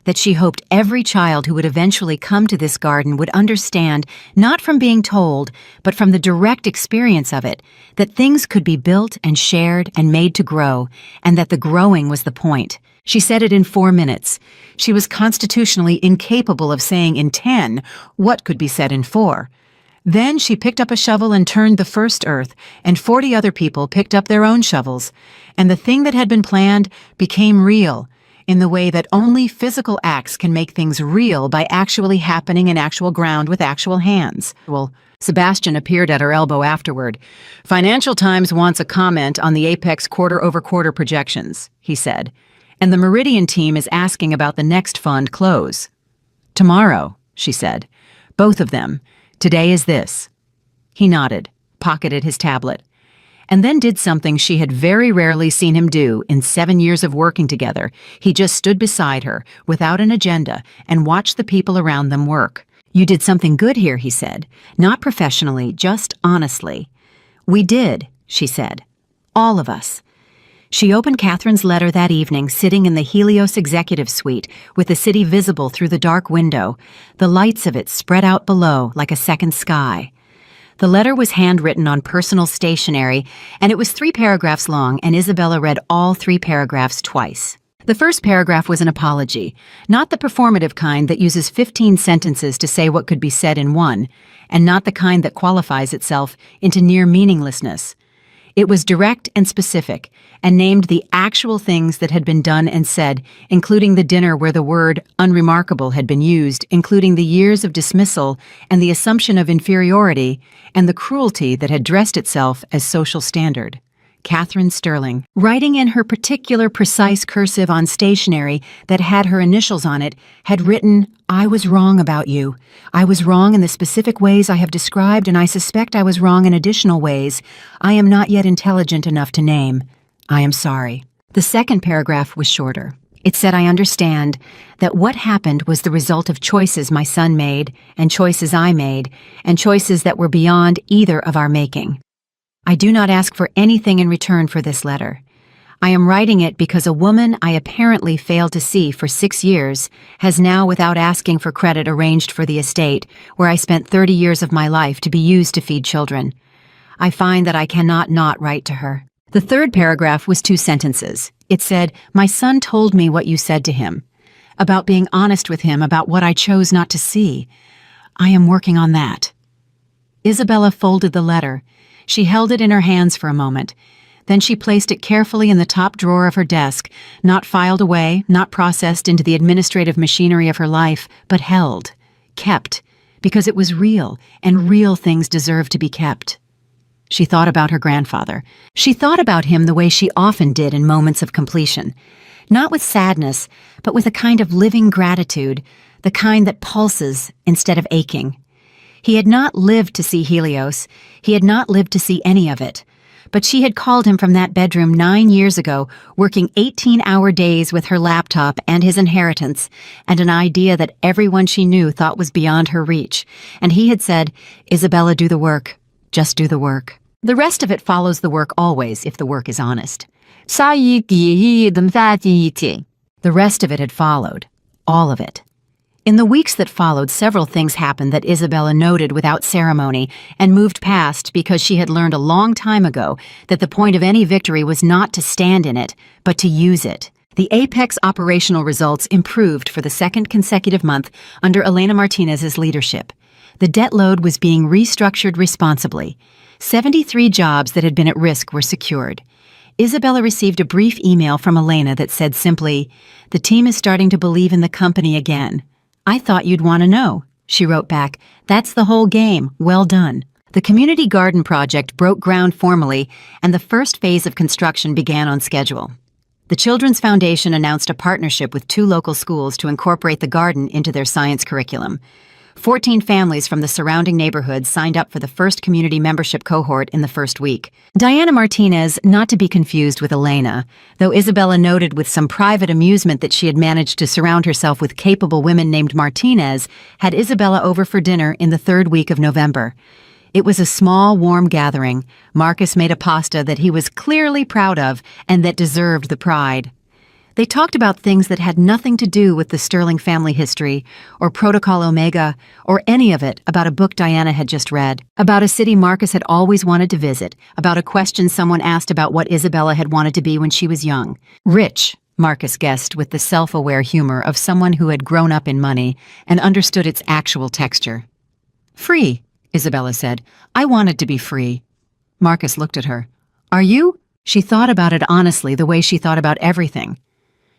that she hoped every child who would eventually come to this garden would understand, not from being told, but from the direct experience of it, that things could be built and shared and made to grow, and that the growing was the point. She said it in 4 minutes. She was constitutionally incapable of saying in 10 what could be said in 4. Then she picked up a shovel and turned the first earth, and 40 other people picked up their own shovels, and the thing that had been planned became real, in the way that only physical acts can make things real by actually happening in actual ground with actual hands. Well, Sebastian appeared at her elbow afterward. Financial Times wants a comment on the Apex quarter-over-quarter projections, he said, and the Meridian team is asking about the next fund close. Tomorrow, she said. Both of them. Today is this. He nodded, pocketed his tablet, and then did something she had very rarely seen him do in 7 years of working together. He just stood beside her, without an agenda, and watched the people around them work. You did something good here, he said. Not professionally, just honestly. We did, she said. All of us. She opened Catherine's letter that evening, sitting in the Helios executive suite, with the city visible through the dark window, the lights of it spread out below like a second sky. The letter was handwritten on personal stationery, and it was 3 paragraphs long, and Isabella read all 3 paragraphs twice. The first paragraph was an apology, not the performative kind that uses 15 sentences to say what could be said in 1, and not the kind that qualifies itself into near meaninglessness. It was direct and specific, and named the actual things that had been done and said, including the dinner where the word unremarkable had been used, including the years of dismissal and the assumption of inferiority, and the cruelty that had dressed itself as social standard. Catherine Sterling, writing in her particular precise cursive on stationery that had her initials on it, had written, I was wrong about you. I was wrong in the specific ways I have described, and I suspect I was wrong in additional ways I am not yet intelligent enough to name. I am sorry. The second paragraph was shorter. It said, I understand that what happened was the result of choices my son made, and choices I made, and choices that were beyond either of our making. I do not ask for anything in return for this letter. I am writing it because a woman I apparently failed to see for 6 years has now, without asking for credit, arranged for the estate where I spent 30 years of my life to be used to feed children. I find that I cannot not write to her. The third paragraph was 2 sentences. It said, my son told me what you said to him, about being honest with him about what I chose not to see. I am working on that. Isabella folded the letter. She held it in her hands for a moment. Then she placed it carefully in the top drawer of her desk, not filed away, not processed into the administrative machinery of her life, but held, kept, because it was real, and real things deserve to be kept. She thought about her grandfather. She thought about him the way she often did in moments of completion, not with sadness, but with a kind of living gratitude, the kind that pulses instead of aching. He had not lived to see Helios. He had not lived to see any of it. But she had called him from that bedroom 9 years ago, working 18-hour days with her laptop and his inheritance, and an idea that everyone she knew thought was beyond her reach. And he had said, "Isabella, do the work. Just do the work." The rest of it follows the work always, if the work is honest. The rest of it had followed. All of it. In the weeks that followed, several things happened that Isabella noted without ceremony and moved past because she had learned a long time ago that the point of any victory was not to stand in it, but to use it. The Apex operational results improved for the second consecutive month under Elena Martinez's leadership. The debt load was being restructured responsibly. 73 jobs that had been at risk were secured. Isabella received a brief email from Elena that said simply, "The team is starting to believe in the company again. I thought you'd want to know." She wrote back, "That's the whole game. Well done." The community garden project broke ground formally, and the first phase of construction began on schedule. The Children's Foundation announced a partnership with 2 local schools to incorporate the garden into their science curriculum. 14 families from the surrounding neighborhoods signed up for the first community membership cohort in the first week. Diana Martinez, not to be confused with Elena, though Isabella noted with some private amusement that she had managed to surround herself with capable women named Martinez, had Isabella over for dinner in the 3rd week of November. It was a small, warm gathering. Marcus made a pasta that he was clearly proud of and that deserved the pride. They talked about things that had nothing to do with the Sterling family history, or Protocol Omega, or any of it about a book Diana had just read, about a city Marcus had always wanted to visit, about a question someone asked about what Isabella had wanted to be when she was young. Rich, Marcus guessed with the self-aware humor of someone who had grown up in money and understood its actual texture. "Free," Isabella said. "I wanted to be free." Marcus looked at her. "Are you?" She thought about it honestly, the way she thought about everything.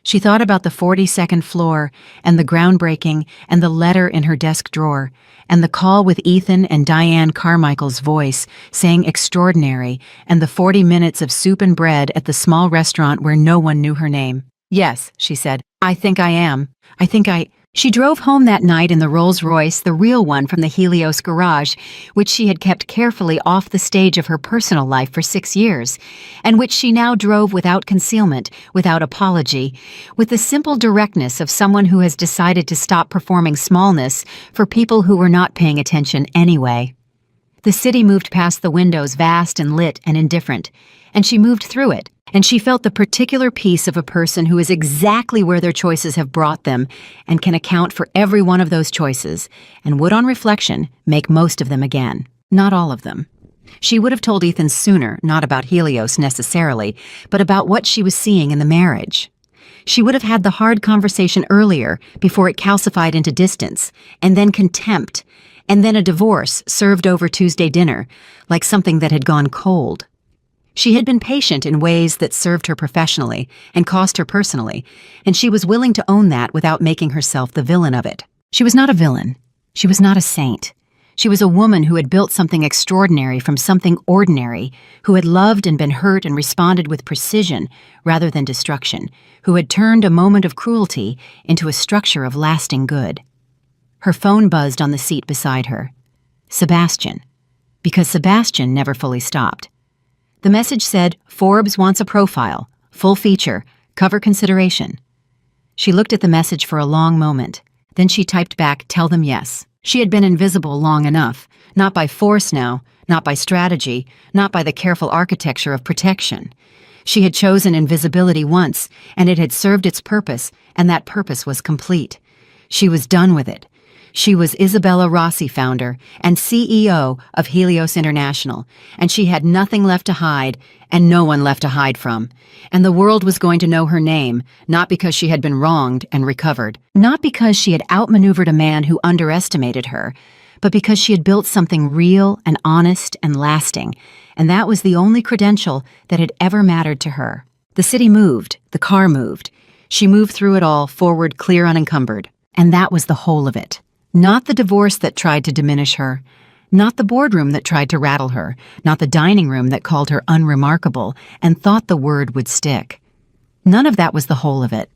She thought about the 42nd floor, and the groundbreaking, and the letter in her desk drawer, and the call with Ethan and Diane Carmichael's voice saying extraordinary, and the 40 minutes of soup and bread at the small restaurant where no one knew her name. "Yes," she said. "I think I am. She drove home that night in the Rolls-Royce, the real one from the Helios garage, which she had kept carefully off the stage of her personal life for 6 years, and which she now drove without concealment, without apology, with the simple directness of someone who has decided to stop performing smallness for people who were not paying attention anyway. The city moved past the windows, vast and lit and indifferent, and she moved through it. And she felt the particular peace of a person who is exactly where their choices have brought them and can account for every one of those choices and would, on reflection, make most of them again. Not all of them. She would have told Ethan sooner, not about Helios necessarily, but about what she was seeing in the marriage. She would have had the hard conversation earlier, before it calcified into distance, and then contempt, and then a divorce served over Tuesday dinner, like something that had gone cold. She had been patient in ways that served her professionally and cost her personally, and she was willing to own that without making herself the villain of it. She was not a villain. She was not a saint. She was a woman who had built something extraordinary from something ordinary, who had loved and been hurt and responded with precision rather than destruction, who had turned a moment of cruelty into a structure of lasting good. Her phone buzzed on the seat beside her. Sebastian. Because Sebastian never fully stopped. The message said, "Forbes wants a profile, full feature, cover consideration." She looked at the message for a long moment. Then she typed back, "Tell them yes." She had been invisible long enough, not by force now, not by strategy, not by the careful architecture of protection. She had chosen invisibility once, and it had served its purpose, and that purpose was complete. She was done with it. She was Isabella Rossi, founder and CEO of Helios International, and she had nothing left to hide and no one left to hide from. And the world was going to know her name, not because she had been wronged and recovered, not because she had outmaneuvered a man who underestimated her, but because she had built something real and honest and lasting, and that was the only credential that had ever mattered to her. The city moved, the car moved. She moved through it all, forward, clear, unencumbered. And that was the whole of it. Not the divorce that tried to diminish her, not the boardroom that tried to rattle her, not the dining room that called her unremarkable and thought the word would stick. None of that was the whole of it.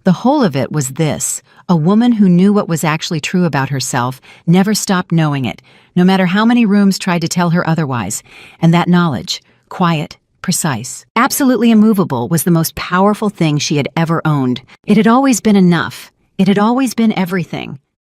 The whole of it was this: a woman who knew what was actually true about herself, never stopped knowing it, no matter how many rooms tried to tell her otherwise, and that knowledge, quiet, precise. Absolutely immovable was the most powerful thing she had ever owned. It had always been enough. It had always been everything.